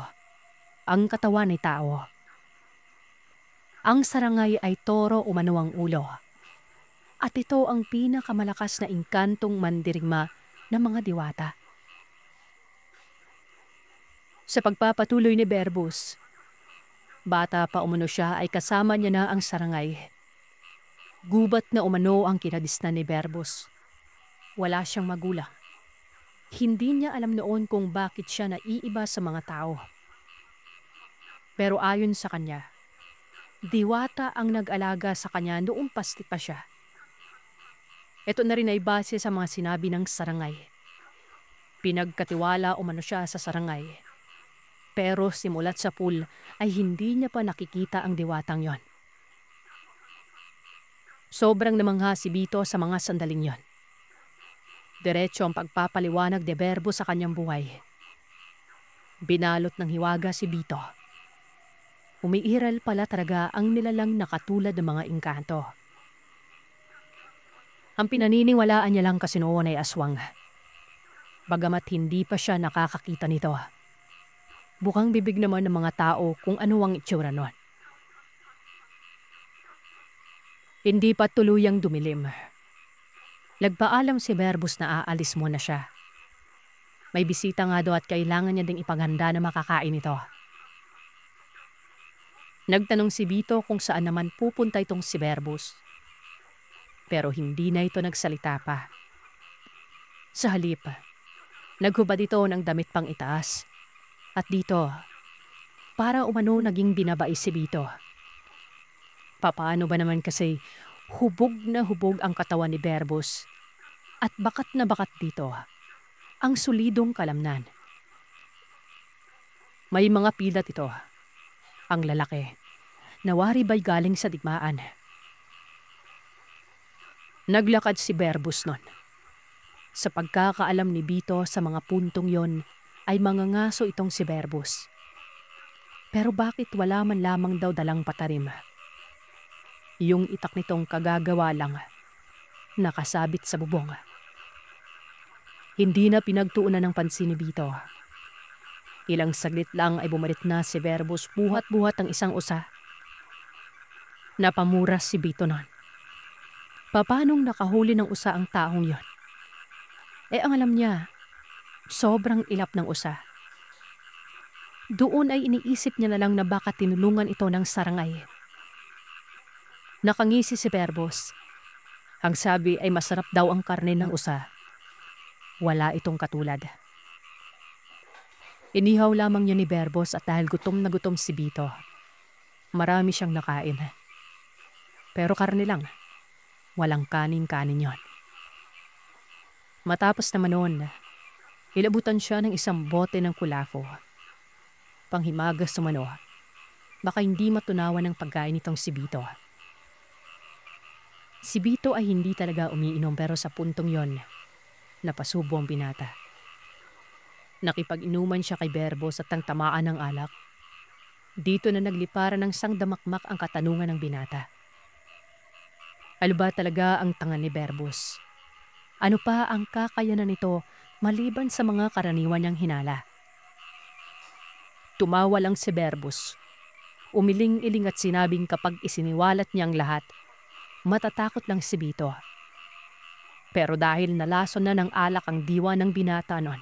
ang katawan ay tao. Ang sarangay ay toro umano ang ulo. At ito ang pinakamalakas na engkantong mandirigma ng mga diwata. Sa pagpapatuloy ni Berbus, bata pa umano siya ay kasama niya na ang sarangay. Gubat na umano ang kinadisnan ni Berbus. Wala siyang magulang. Hindi niya alam noon kung bakit siya naiiba sa mga tao. Pero ayon sa kanya, diwata ang nag-alaga sa kanya noong pasti pa siya. Ito na rin ay base sa mga sinabi ng sarangay. Pinagkatiwala umano siya sa sarangay. Pero simulat sa pool ay hindi niya pa nakikita ang diwatang yon. Sobrang namangha si Bito sa mga sandaling yon. Diretso ang pagpapaliwanag de Berbus sa kanyang buhay. Binalot ng hiwaga si Bito. Umiiral pala talaga ang nilalang na katulad ng mga engkanto. Ang pinaniniwalaan niya lang kasi noon ay aswang. Bagamat hindi pa siya nakakakita nito. Bukang bibig naman ng mga tao kung ano ang itsura nun. Hindi pa tuluyang dumilim. Nagpaalam si Berbus na aalis muna siya. May bisita nga daw at kailangan niya ding ipaghanda na makakain ito. Nagtanong si Bito kung saan naman pupunta itong si Berbus. Pero hindi na ito nagsalita pa. Sa halip, naghubad ito ng damit pang itaas. At dito, para umano naging binabai si Bito. Papaano ba naman kasi hubog na hubog ang katawan ni Berbus at bakat na bakat dito ang solidong kalamnan. May mga pilat ito. Ang lalaki, nawari ba'y galing sa digmaan. Naglakad si Berbus nun. Sa pagkakaalam ni Bito sa mga puntong yon ay mangangaso itong si Berbus. Pero bakit wala man lamang daw dalang patarim? Yung itak nitong kagagawa lang, nakasabit sa bubong. Hindi na pinagtuunan ng pansin ni Bito. Ilang saglit lang ay bumalit na si Berbus buhat-buhat ang isang usa. Napamura si Bito nun. Papanong nakahuli ng usa ang taong yon? Ang alam niya, sobrang ilap ng usa. Doon ay iniisip niya na lang na baka tinulungan ito ng sarangay. Nakangisi si Berbus. Ang sabi ay masarap daw ang karne ng usa. Wala itong katulad. Inihaw lamang niya ni Berbus at dahil gutom na gutom si Bito, marami siyang nakain. Pero karne lang. Walang kanin-kanin yon. Matapos naman noon, ilabutan siya ng isang bote ng kulafo. Panghimagas umano, baka hindi matunawan ng pagkain nitong si Bito. Si Bito ay hindi talaga umiinom pero sa puntong yon, napasubo ang binata. Nakipag-inuman siya kay Berbos at ang tamaan ng alak. Dito na nagliparan ng sangdamakmak ang katanungan ng binata. Ano ba talaga ang tanga ni Berbos? Ano pa ang kakayanan nito maliban sa mga karaniwan niyang hinala? Tumawa lang si Berbos. Umiling-iling at sinabing kapag isiniwalat niyang lahat, matatakot lang si Bito. Pero dahil nalason na ng alak ang diwa ng binata noon,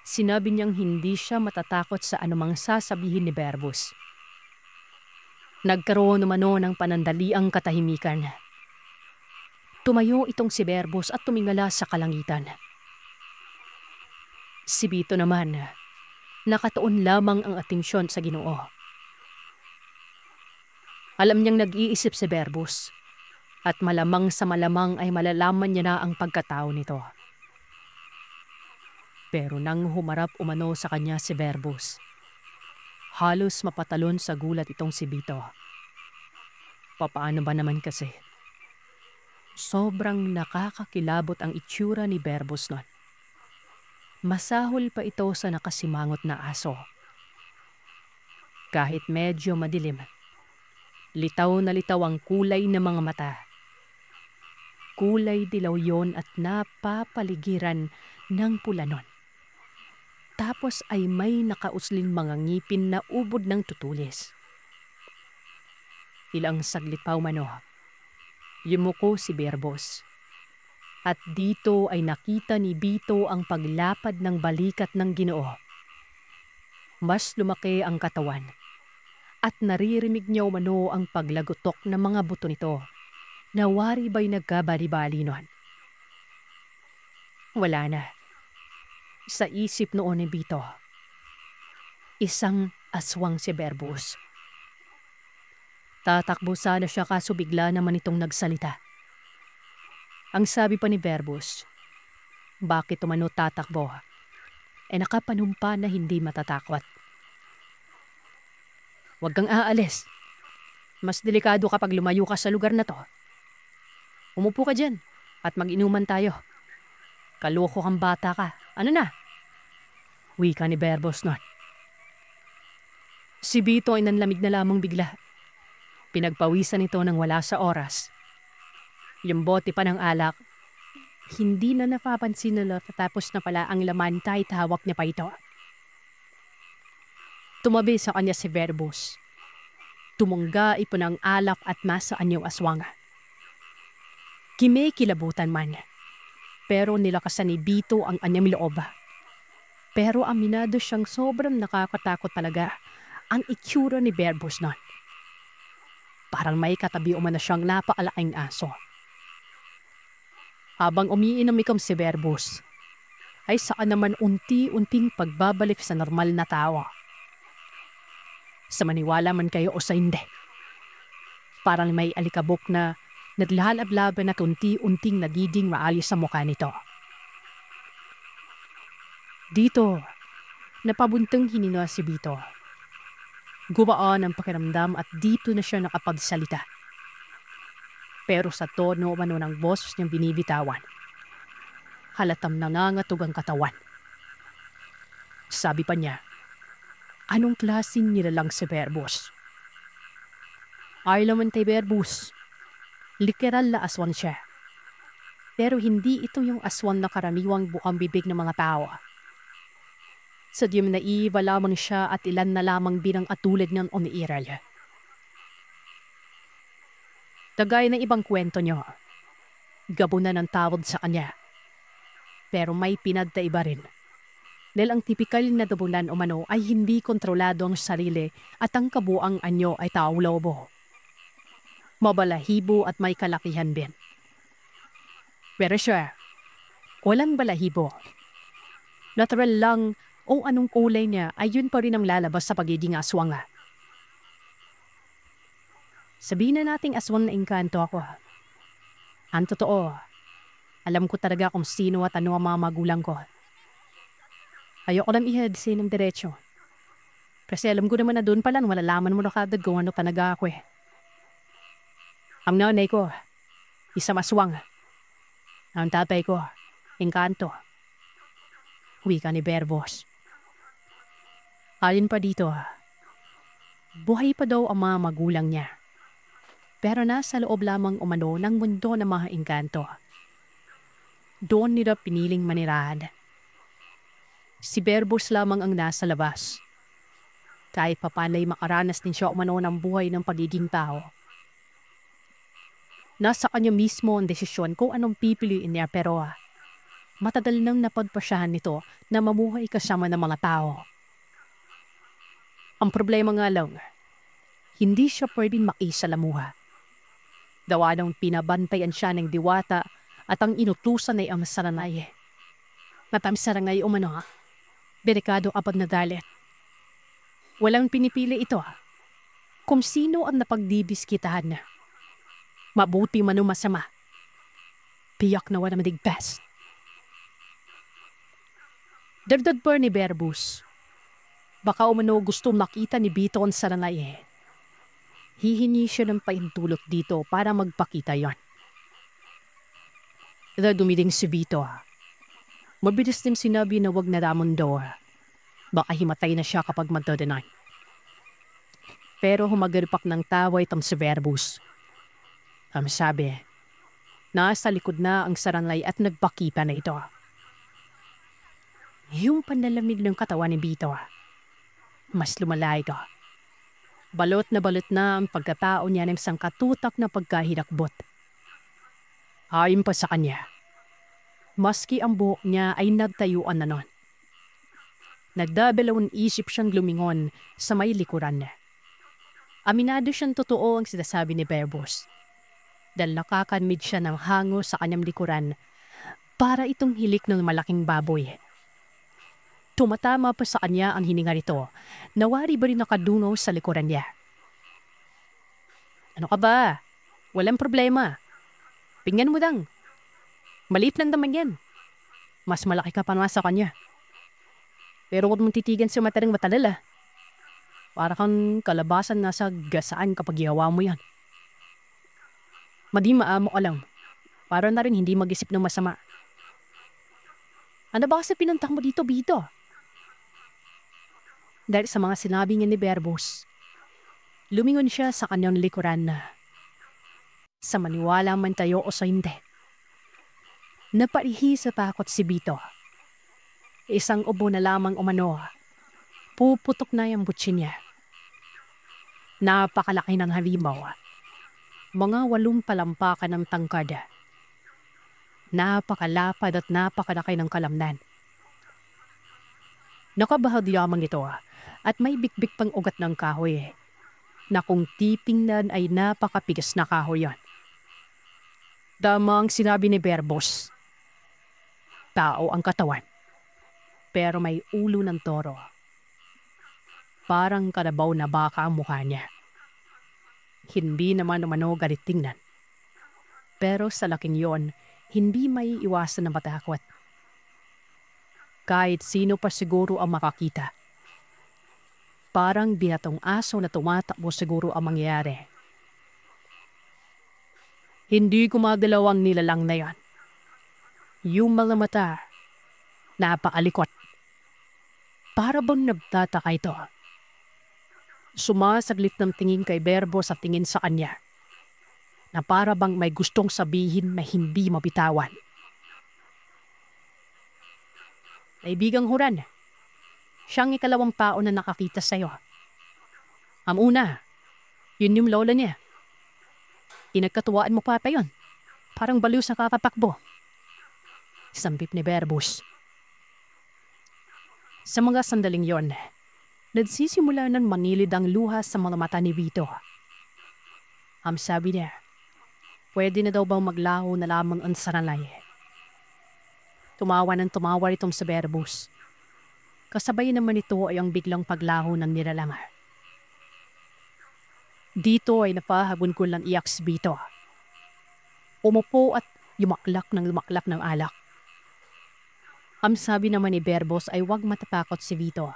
sinabi niyang hindi siya matatakot sa anumang sasabihin ni Berbos. Nagkaroon umano ng panandaliang katahimikan. Tumayo itong si Berbos at tumingala sa kalangitan. Si Bito naman, nakatuon lamang ang atensyon sa Ginoo. Alam niyang nag-iisip si Berbos at malamang sa malamang ay malalaman niya na ang pagkatao nito. Pero nang humarap umano sa kanya si Berbos, halos mapatalon sa gulat itong si Bito. Papaano ba naman kasi? Sobrang nakakakilabot ang itsura ni Berbos nun. Masahol pa ito sa nakasimangot na aso. Kahit medyo madilim, litaw na litaw ang kulay ng mga mata. Kulay dilaw yon at napapaligiran ng pula nun. Tapos ay may nakausling mga ngipin na ubod ng tutulis. Ilang saglit pa umano, yumuko si Berbos. At dito ay nakita ni Bito ang paglapad ng balikat ng Ginoo. Mas lumaki ang katawan at naririnig niya umano ang paglagutok ng mga buto nito na wari ba'y nagkabali-bali noon. Wala na. Sa isip noon ni Bito, isang aswang si Berbos. Tatakbo sana siya kaso bigla naman itong nagsalita. Ang sabi pa ni Berbos, bakit umano tatakbo? Nakapanumpa na hindi matatakot. Huwag kang aalis. Mas delikado kapag lumayo ka sa lugar na to. Umupo ka dyan at mag-inuman tayo. Kaloko kang bata ka. Ano na? Wika ni Berbos nun. Si Bito ay nanlamig na lamang bigla. Pinagpawisan ito ng wala sa oras. Yung bote pa ng alak, hindi na napapansin nila tapos na pala ang laman kahit hawak niya pa ito. Tumabi sa kanya si Berbos. Tumungga ipon ang alak at masaan yung aswang. Kilabutan man, pero nilakasan ni Bito ang anyang loob. Pero aminado siyang sobrang nakakatakot talaga ang itsura ni Berbos nun. Parang may katabi umano siyang napakalaking aso. Habang umiinom ikom si Berbos, ay saan naman unti-unting pagbabalik sa normal na tao. Sa maniwala man kayo o sa hindi. Parang may alikabok na naglalablaban at unti-unting nagiging maalis sa mukha nito. Dito, napabuntang hinina si Bito. Gumaan ang pakiramdam at dito na siya nakapagsalita. Pero sa tono umano ng boses niyang binibitawan, halatam nangangatog ang katawan. Sabi pa niya, anong klaseng nilalang si Berbos? Ay naman kay Berbos. Literal na aswan siya. Pero hindi ito yung aswan na karaniwang bukang bibig ng mga tao. Sadyang naiba lamang siya at ilan na lamang binang atulad ng umiiral. Tagay ng ibang kwento niyo, gabunan ng tawad sa kanya. Pero may pinagkaiba rin. Dahil ang tipikal na dabunan umano ay hindi kontrolado ang sarili at ang kabuang anyo ay taong lobo. Mabalahibo at may kalakihan din. Pero siya, walang balahibo. Natural lang o anong kulay niya ay yun pa rin ang lalabas sa pagiging aswang. Sabihin na nating aswang na engkanto ako. Ang totoo, alam ko talaga kung sino at ano ang mga magulang ko. Ayoko lang ihadsin ng diretsyo. Kasi alam ko naman na doon pala malalaman mo na kadag kung ano talaga ako eh. Ang nanay ko, Isa maswang. Ang tatay ko, Engkanto. Wika ni Verbos. Alin pa dito, buhay pa daw ang mga magulang niya. Pero nasa loob lamang umano ng mundo ng mga engkanto. Doon nila piniling manirahan. Si Verbos lamang ang nasa labas. Kahit papanay makaranas din siya umano ng buhay ng pagiging tao. Nasa kanya mismo ang desisyon kung anong pipiliin niya pero matagal nang napagpasyahan nito na mamuhay kasama ng mga tao. Ang problema nga lang, hindi siya pwedeng makisalamuha. Dawa nang pinabantayan siya ng diwata at ang inutusan ay ang saranay. Matamsarangay umano, delikado kapag nadalit. Walang pinipili ito kung sino ang napagdidiskitahan. Mabuti man o masama. Piyak na wala madigpas. Dagdag pa ni Verbos. Baka umano gusto makita ni Vito ang saranay. Hihingi siya ng paintulot dito para magpakita yon. Dumiling si Vito. Mabilis din sinabi na wag na ramon daw. Baka himatay na siya kapag magdadanay. Pero humagarpak ng tawa itong si Verbos. Ang sabi, nasa likod na ang saranay at nagpakita na ito. Yung panlalamig ng katawan ni Vito, mas lumalay ka. Balot na ang pagkatao niya ng isang katutak na pagkahirakbot. Ayon pa sa kanya, maski ang buhok niya ay nagtayuan na nun. Nagdadalawang isip siyang lumingon sa may likuran. Aminado siyang totoo ang sinasabi ni Verbos. Dahil nakakanmid siya ng hango sa kanyang likuran para itong hilik ng malaking baboy. Tumatama pa sa kanya ang hininga nito. Nawari ba rin nakadunaw sa likuran niya? Ano ka ba? Walang problema. Pinggan mo dang. Maliit lang naman yan. Mas malaki ka pa naman sa kanya. Pero huwag mong titigan sa mata ng matalala. Para kang kalabasan nasa gasaan kapag ihawa mo yan. Maamo ka lang. Para na rin hindi mag-isip ng masama. Ano ba kasi pinuntak mo dito, Vito? Dahil sa mga sinabi niya ni Verbos, lumingon siya sa kanyang likuran na sa maniwala man tayo o sa hindi. Naparihi sa takot si Vito. Isang ubo na lamang umano, puputok na yung butsi niya. Napakalaki ng halimaw. Mga 8 palampakan ng tangkad. Napakalapad at napakalaki ng kalamnan. Nakabahag lamang ito at may bikbik pang ugat ng kahoy na kung titingnan ay napakapigas na kahoy yan. Tama ang sinabi ni Verbos. Tao ang katawan, pero may ulo ng toro. Parang karabaw na baka ang mukha niya. Hindi naman umano galit tingnan. Pero sa laking yon, hindi may iwasan na matakot. Kahit sino pa siguro ang makakita. Parang binatong aso na tumatakbo siguro ang mangyayari. Hindi gumagalaw ang nilalang na yan. Yung mga mata, napaalikot. Para bang nagtataka ito. Sumasaglit ng tingin kay Verbos at tingin sa kanya. Na para bang may gustong sabihin na hindi mabitawan. Kaibigang Huran, siyang ikalawang tao na nakakita sa'yo. Ang una, yun yung lola niya. Pinagkatuwaan mo pa yun. Parang baliw sa kakatakbo. Sampip ni Verbos. Sa mga sandaling yon, nagsisimula ng manilid ang luha sa mga mata ni Vito. Ang sabi niya, pwede na daw bang maglaho na lamang ang saranay. Tumawa ng tumawa itong sa Verbos. Kasabay naman ito ay ang biglang paglaho ng nilalang. Dito ay napahagun-gul ng iyak si Vito. Umupo at yumaklak ng alak. Ang sabi naman ni Verbos ay huwag matatakot si Vito.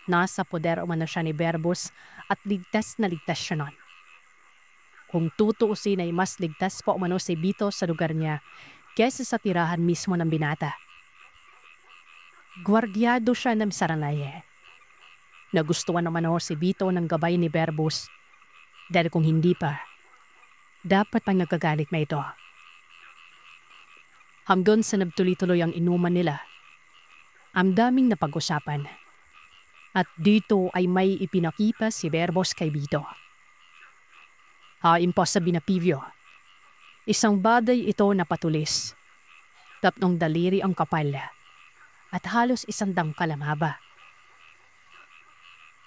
Nasa poder umano siya ni Verbos at ligtas na ligtas siya nun. Kung tutuusin ay mas ligtas pa umano si Vito sa lugar niya kaysa sa tirahan mismo ng binata. Gwardyado siya ng Saranaye. Nagustuhan naman si Vito ng gabay ni Verbus dahil kung hindi pa, dapat pang nagkagalit na ito. Hanggang sa nagtuloy-tuloy ang inuman nila, ang daming napag-usapan. At dito ay may ipinakita si Verbos kay Vito. Hain pa sa binapivyo. Isang baday ito na patulis. Tatlong daliri ang kapal at halos isang dangkal ang haba.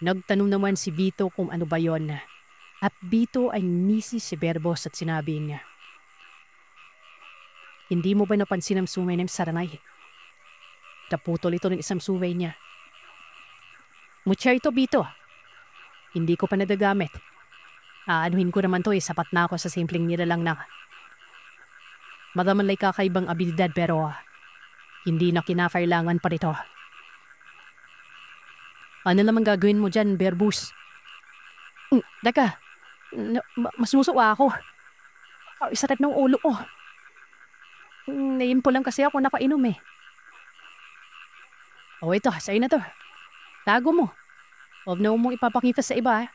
Nagtanong naman si Vito kung ano ba yon at Vito ay nisi si Verbos at sinabi niya, "Hindi mo ba napansin ang sungay ng Saranay? Naputol ito ng isang sungay niya. Mutya ito, Vito. Hindi ko pa nadagamit. Aanuhin ko naman to sapat na ako sa simpleng nilalang na. Madamalay kakaibang abilidad pero hindi na kinakailangan pa rito. Ano naman gagawin mo dyan, Verbus?" Teka, masusuwa ako. Isarap ng ulo ko. Naimpo lang kasi ako nakainom O ito, sa'yo na to. Tago mo. Huwag na mong ipapakita sa iba.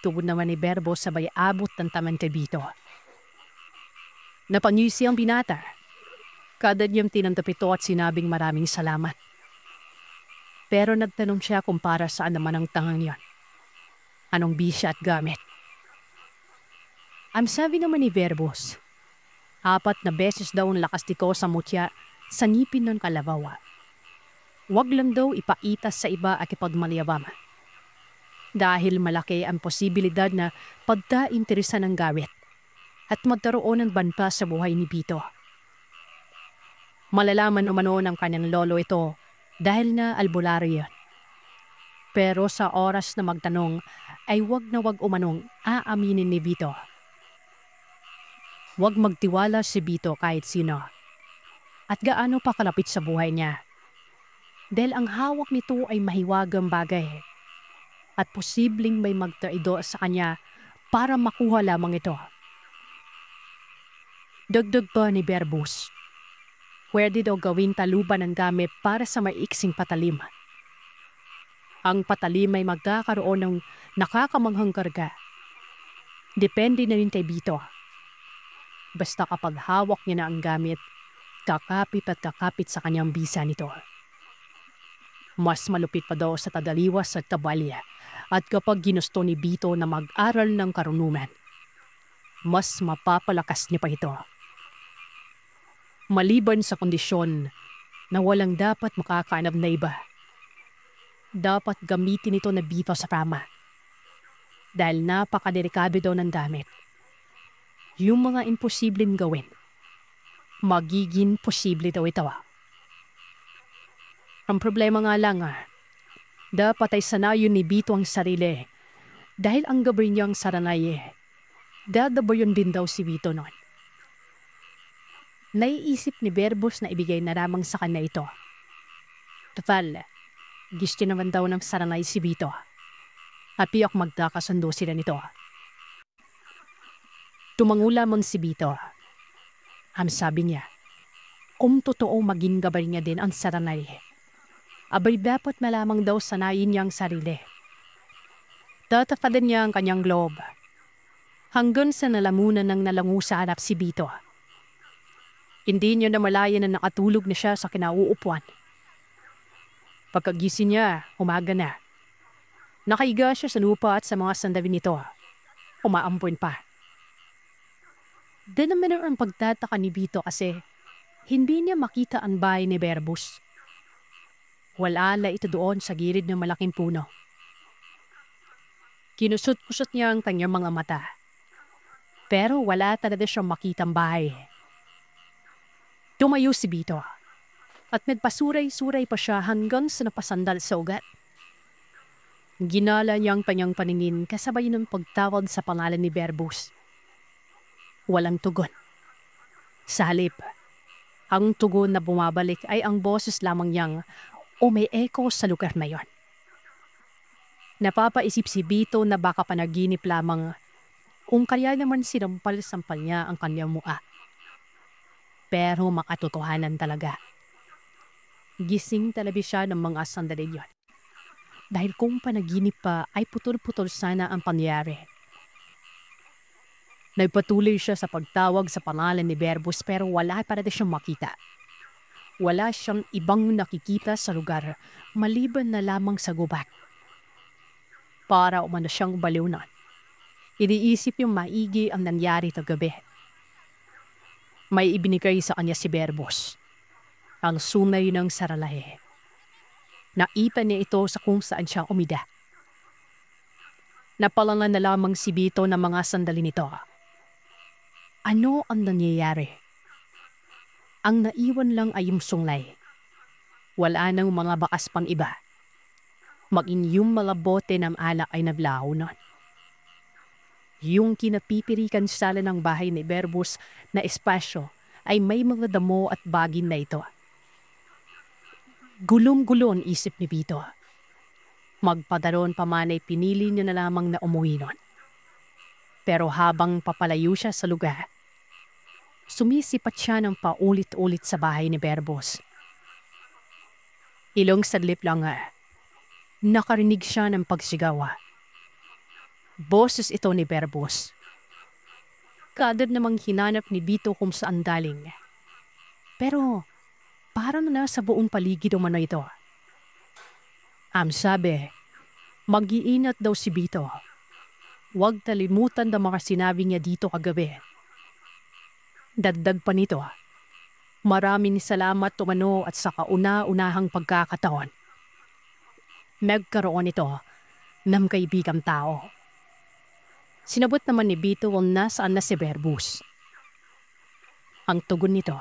Tubod naman ni Verbos sabay abot ng taman kay Vito. Napangisi ang binata. Kada niyang tinanggap ito at sinabing maraming salamat. Pero nagtanong siya kung para saan naman ang tangang niyon. Anong bisya at gamit? Ang sabi naman ni Verbos, 4 na beses daw ang lakas nito sa mutya sa ngipin ng kalabaw. Huwag lang daw ipaitas sa iba at ipagmaliyabam. Dahil malaki ang posibilidad na pagka-interesan ng gawit at magkaroon ng banpa sa buhay ni Vito. Malalaman umano ng kanyang lolo ito dahil na albularyo yan. Pero sa oras na magtanong ay wag na wag umanong aaminin ni Vito. Huwag magtiwala si Vito kahit sino at gaano pa kalapit sa buhay niya. Dahil ang hawak nito ay mahiwagang bagay at posibleng may magtraido sa kanya para makuha lamang ito. Dagdag pa ni Verbus, pwede daw gawin taluban ng gamit para sa maiksing patalim. Ang patalim ay magkakaroon ng nakakamanghang karga. Depende na rin kay Vito. Basta kapag hawak niya na ang gamit, kakapit at kakapit sa kanyang bisa nito. Mas malupit pa daw sa tadaliwas at kabalya at kapag ginusto ni Vito na mag-aral ng karunungan, mas mapapalakas niya pa ito. Maliban sa kondisyon na walang dapat makakaanab na iba, dapat gamitin ito na Vito sa tama. Dahil napakadelikado daw ng gamit. Yung mga imposibleng gawin, magiging posible daw ito. Ang problema nga lang, dapat ay sanayon ni Vito ang sarili dahil ang gabay niyang Saranaye, dadabayon din daw si Vito noon. Naiisip ni Verbos na ibigay na lamang sa kanya ito. Total, gusto naman daw ng Saranay si Vito. At piyak magkakasundo sila nito. Tumango lamang si Vito. Ang sabi niya, kung totoo maging gabay niya din ang Saranay, abay dapat malamang daw sanayin niyang sarili. Tatapadan niya ang kanyang globe. Hanggang sa nalamunan ng nalangu sa harap si Vito. Hindi niya namalayan na nakatulog na siya sa kinauupuan. Pagkagising niya, umaga na. Nakaiga siya sa lupa at sa mga sandali nito. Umaampon pa. Din naman ang pagtataka ni Vito kasi hindi niya makita ang bahay ni Verbus. Wala ito doon sa gilid ng malaking puno. Kinusot-kusot niya ang kanyang mga mata. Pero wala talaga siyang makitang bahay. Tumayo si Vito at nagpasuray-suray pa siya hanggang sa napasandal sa ugat. Ginala niya ang kanyang paningin kasabay ng pagtawag sa pangalan ni Verbus. Walang tugon. Sa halip, ang tugon na bumabalik ay ang boses lamang niyang umi-echo sa lugar na yon. Napapaisip si Vito na baka panaginip lamang Kung kaya naman sinampal-sampal niya ang kanyang mukha. Pero makatotohanan talaga. Gising talaga siya ng mga sandali yun. Dahil kung panaginip pa ay putol-putol sana ang pangyayari. Nagpatuloy siya sa pagtawag sa pangalan ni Berbus pero wala pa rin siyang makita. Wala siyang ibang nakikita sa lugar maliban na lamang sa gubat. Para umano siyang baliw nun. Iniisip yung maigi ang nangyari kagabi. May ibinigay sa kanya si Berbus. Ang sunay ng saralahe. Naipan niya ito sa kung saan siya umida. Napalangan na lamang si Vito ng mga sandali nito. Ano ang nangyayari? Ang naiwan lang ay yung sunglay. Wala nang mga bakas pang iba. Maging yung mga bote ng alak ay naglaho nun. Yung kinapipirikan sala ng bahay ni Berbus na espasyo ay may mga damo at bagin na ito. Gulong-gulon isip ni Vito. Magpadaron pa man ay pinili niya na lamang na umuwi nun. Pero habang papalayo siya sa lugar, sumisipat siya ng paulit-ulit sa bahay ni Berbus. Ilong sadlip lang nakarinig siya ng pagsigawa. Boses ito ni Berbus. Kaagad namang hinanap ni Vito kung saan daling. Pero parang na sa buong paligid umano ito. Sabi, mag-iingat daw si Vito. Huwag talimutan na mga sinabi niya dito kagabi. Dagdag pa nito, maraming salamat umano at sa kauna-unahang pagkakataon. Nagkaroon ito ng kaibigang tao. Sinabot naman ni Vito kung nasaan na si Berbus. Ang tugon nito,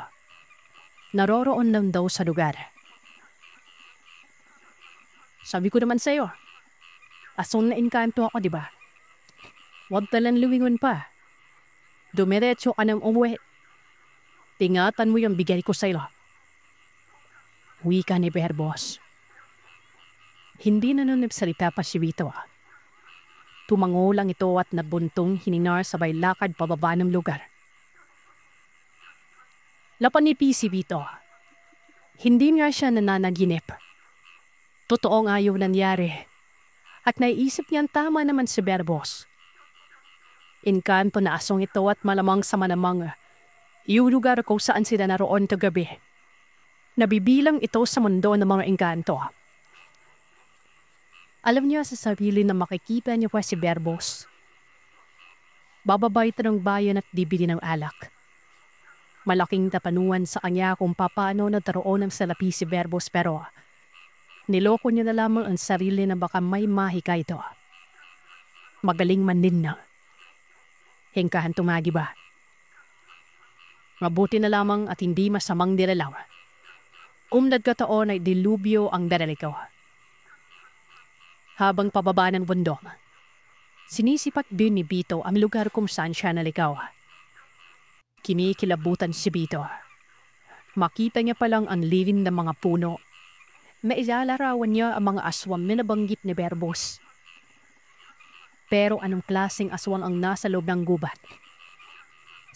naroroon lang daw sa lugar. Sabi ko naman sa'yo, asong nainkanto ako, di ba? Huwag talang luwingon pa. Dumiretso ka ng umuwi. Tingatan mo yung bigay ko sa'yo. Wika ni Berbus. Hindi na nun nagsalita pa si Vito. Tumango lang ito at nabuntong hininar sabay lakad pababa ng lugar. Lapanipi si Vito. Hindi nga siya nananaginip. Totoo nga yung nangyari. At naiisip niyang tama naman si Berbus. Inkanto na asong ito at malamang sa manamang yung lugar kung saan sila naroon kagabi. Nabibilang ito sa mundo ng mga inkanto. Alam niya sa sarili na makikita niya pa si Berbus. Bababa ito ng bayan at bibili ng alak. Malaking tapanuan sa kanya kung paano nagtaroon ng salapi si Berbus pero niloko niya na lamang ang sarili na baka may mahika ito. Magaling man din na. Hingkahan tumagi ba? Mabuti na lamang at hindi masamang nilalaw. Nagkataon ay dilubyo ang daralikaw. Habang pababa ng bundok, sinisipat din ni Vito ang lugar kung saan siya nalikaw. Kinikilabutan si Vito. Makita niya palang ang lilim ng mga puno. Mailalarawan niya ang mga aswang na nabanggit ni Berbus. Pero anong klaseng aswang ang nasa loob ng gubat?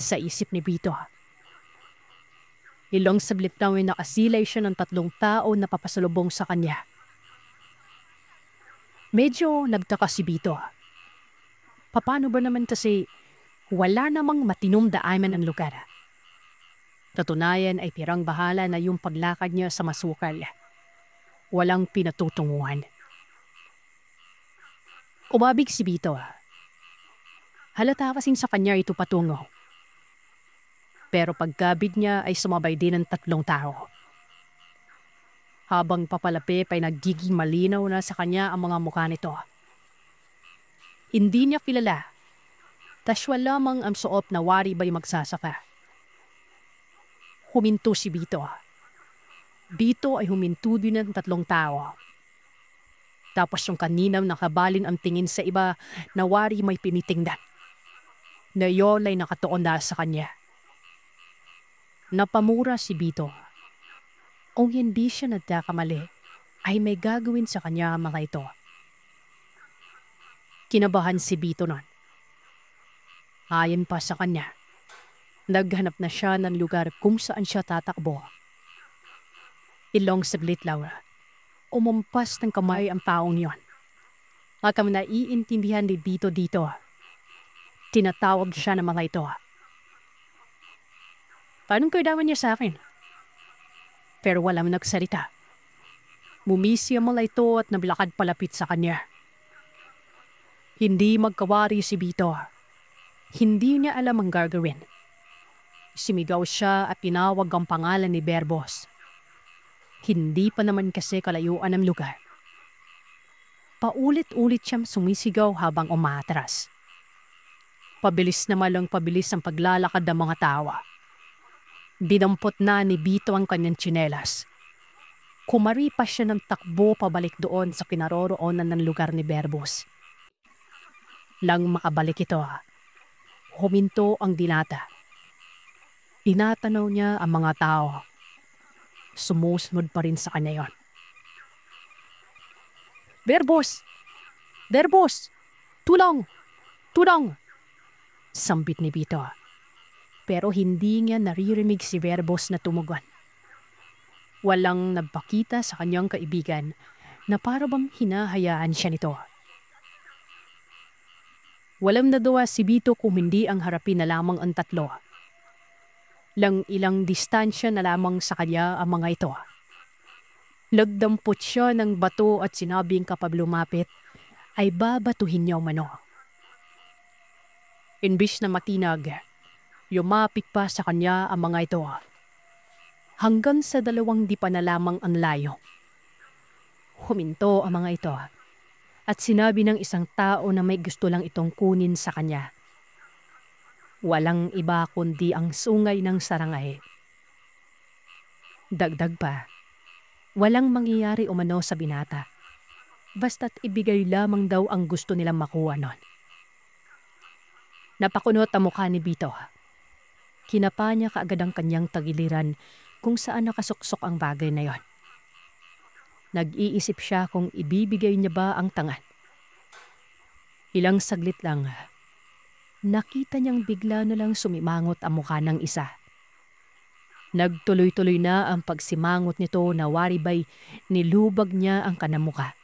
Sa isip ni Vito. Ilong sablit na nakasilay siya ng 3 tao na papasalubong sa kanya. Medyo nagtaka si Vito. Paano ba naman kasi wala namang matinong daanan ang lugar? Katunayan ay pirang bahala na yung paglakad niya sa masukal. Walang pinatutunguhan. Umabig si Vito. Halata kasing sa kanya ito patungo. Pero pagkabig niya ay sumabay din ng 3 tao. Habang papalapit ay nagiging malinaw na sa kanya ang mga mukha nito. Hindi niya kilala. Taswa lamang ang suot na wari ba'y magsasaka. Huminto si Vito. Vito ay huminto din ng 3 tao. Tapos yung kaninang nakabalin ang tingin sa iba na wari may pinitingnan. Na yun ay nakatuon na sa kanya. Napamura si Vito. Kung hindi siya nagkakamali, ay may gagawin sa kanya ang mga ito. Kinabahan si Vito nun. Ayon pa sa kanya, naghanap na siya ng lugar kung saan siya tatakbo. Ilong saglit lang, umumpas ng kamay ang taong yon. Akam naiintindihan ni Bito dito. Tinatawag siya ng mga ito. Paano kailangan niya sa akin? Pero walang nagsalita. Mumisi ang mga ito at nabilakad palapit sa kanya. Hindi magkawari si Bito. Hindi niya alam ang gagawin. Simigaw siya at pinawag ang pangalan ni Berbos. Hindi pa naman kasi kalayuan ang lugar. Paulit-ulit siyang sumisigaw habang umatras. Pabilis na malang pabilis ang paglalakad ng mga tawa. Dinampot na ni Bito ang kanyang tsinelas. Kumaripas siya ng takbo pabalik doon sa kinaroroonan ng lugar ni Berbos. Lang makabalik ito, huminto ang dilata. Tinatanaw niya ang mga tao. Sumusunod pa rin sa kanya yon. Berbos! Berbos! Tulong! Tulong! Sambit ni Bito. Pero hindi niya naririnig si Berbos na tumugon. Walang nagpakita sa kanyang kaibigan na para bang hinahayaan siya nito. Walang nagawa si Bito kung hindi ang harapin na lamang ang tatlo. Lang ilang distansya na lamang sa kanya ang mga ito. Nagdampot siya ng bato at sinabing kapag lumapit ay babatuhin niya umano. Imbis na matinag, yumapit pa sa kanya ang mga ito. Hanggang sa 2 di pa na lamang ang layo. Huminto ang mga ito at sinabi ng isang tao na may gusto lang itong kunin sa kanya. Walang iba kundi ang sungay ng sarangay. Dagdag pa, walang mangyayari umano sa binata. Basta't ibigay lamang daw ang gusto nilang makuha nun. Napakunot ang mukha ni Bito. Kinapa niya kaagad ang kanyang tagiliran kung saan nakasuksok ang bagay na yon. Nag-iisip siya kung ibibigay niya ba ang tangan. Ilang saglit lang, nakita niyang bigla na lang sumimangot ang mukha ng isa. Nagtuloy-tuloy na ang pagsimangot nito na waribay nilubag niya ang kanamuka.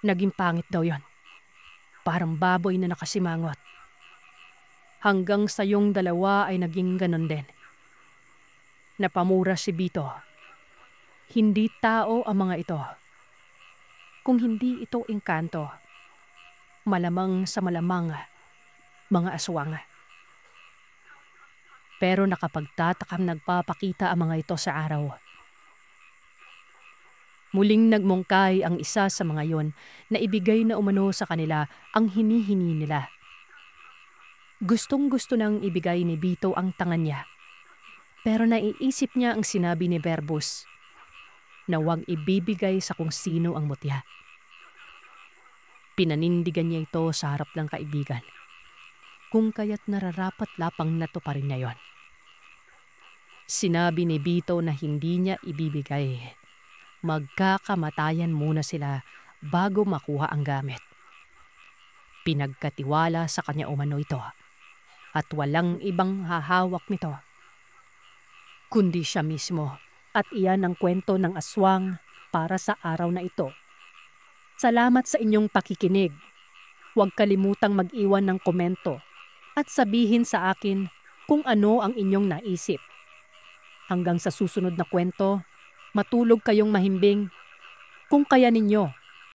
Naging pangit daw yon. Parang baboy na nakasimangot. Hanggang sa yung dalawa ay naging ganon din. Napamura si Bito. Hindi tao ang mga ito. Kung hindi ito engkanto, malamang sa malamang mga aswang. Pero nakapagtatakam nagpapakita ang mga ito sa araw. Muling nagmungkay ang isa sa mga yon na ibigay na umano sa kanila ang hinihini nila. Gustong-gusto nang ibigay ni Bito ang tangan niya. Pero naiisip niya ang sinabi ni Berbos na huwag ibibigay sa kung sino ang mutya. Pinanindigan niya ito sa harap ng kaibigan. Kung kaya't nararapat lapang na to pa rin niya yon. Sinabi ni Bito na hindi niya ibibigay. Magkakamatayan muna sila bago makuha ang gamit. Pinagkatiwala sa kanya umano ito at walang ibang hahawak nito kundi siya mismo. At iyan ang kwento ng aswang para sa araw na ito. Salamat sa inyong pakikinig. Huwag kalimutang mag-iwan ng komento at sabihin sa akin kung ano ang inyong naisip. Hanggang sa susunod na kwento, matulog kayong mahimbing kung kaya ninyo.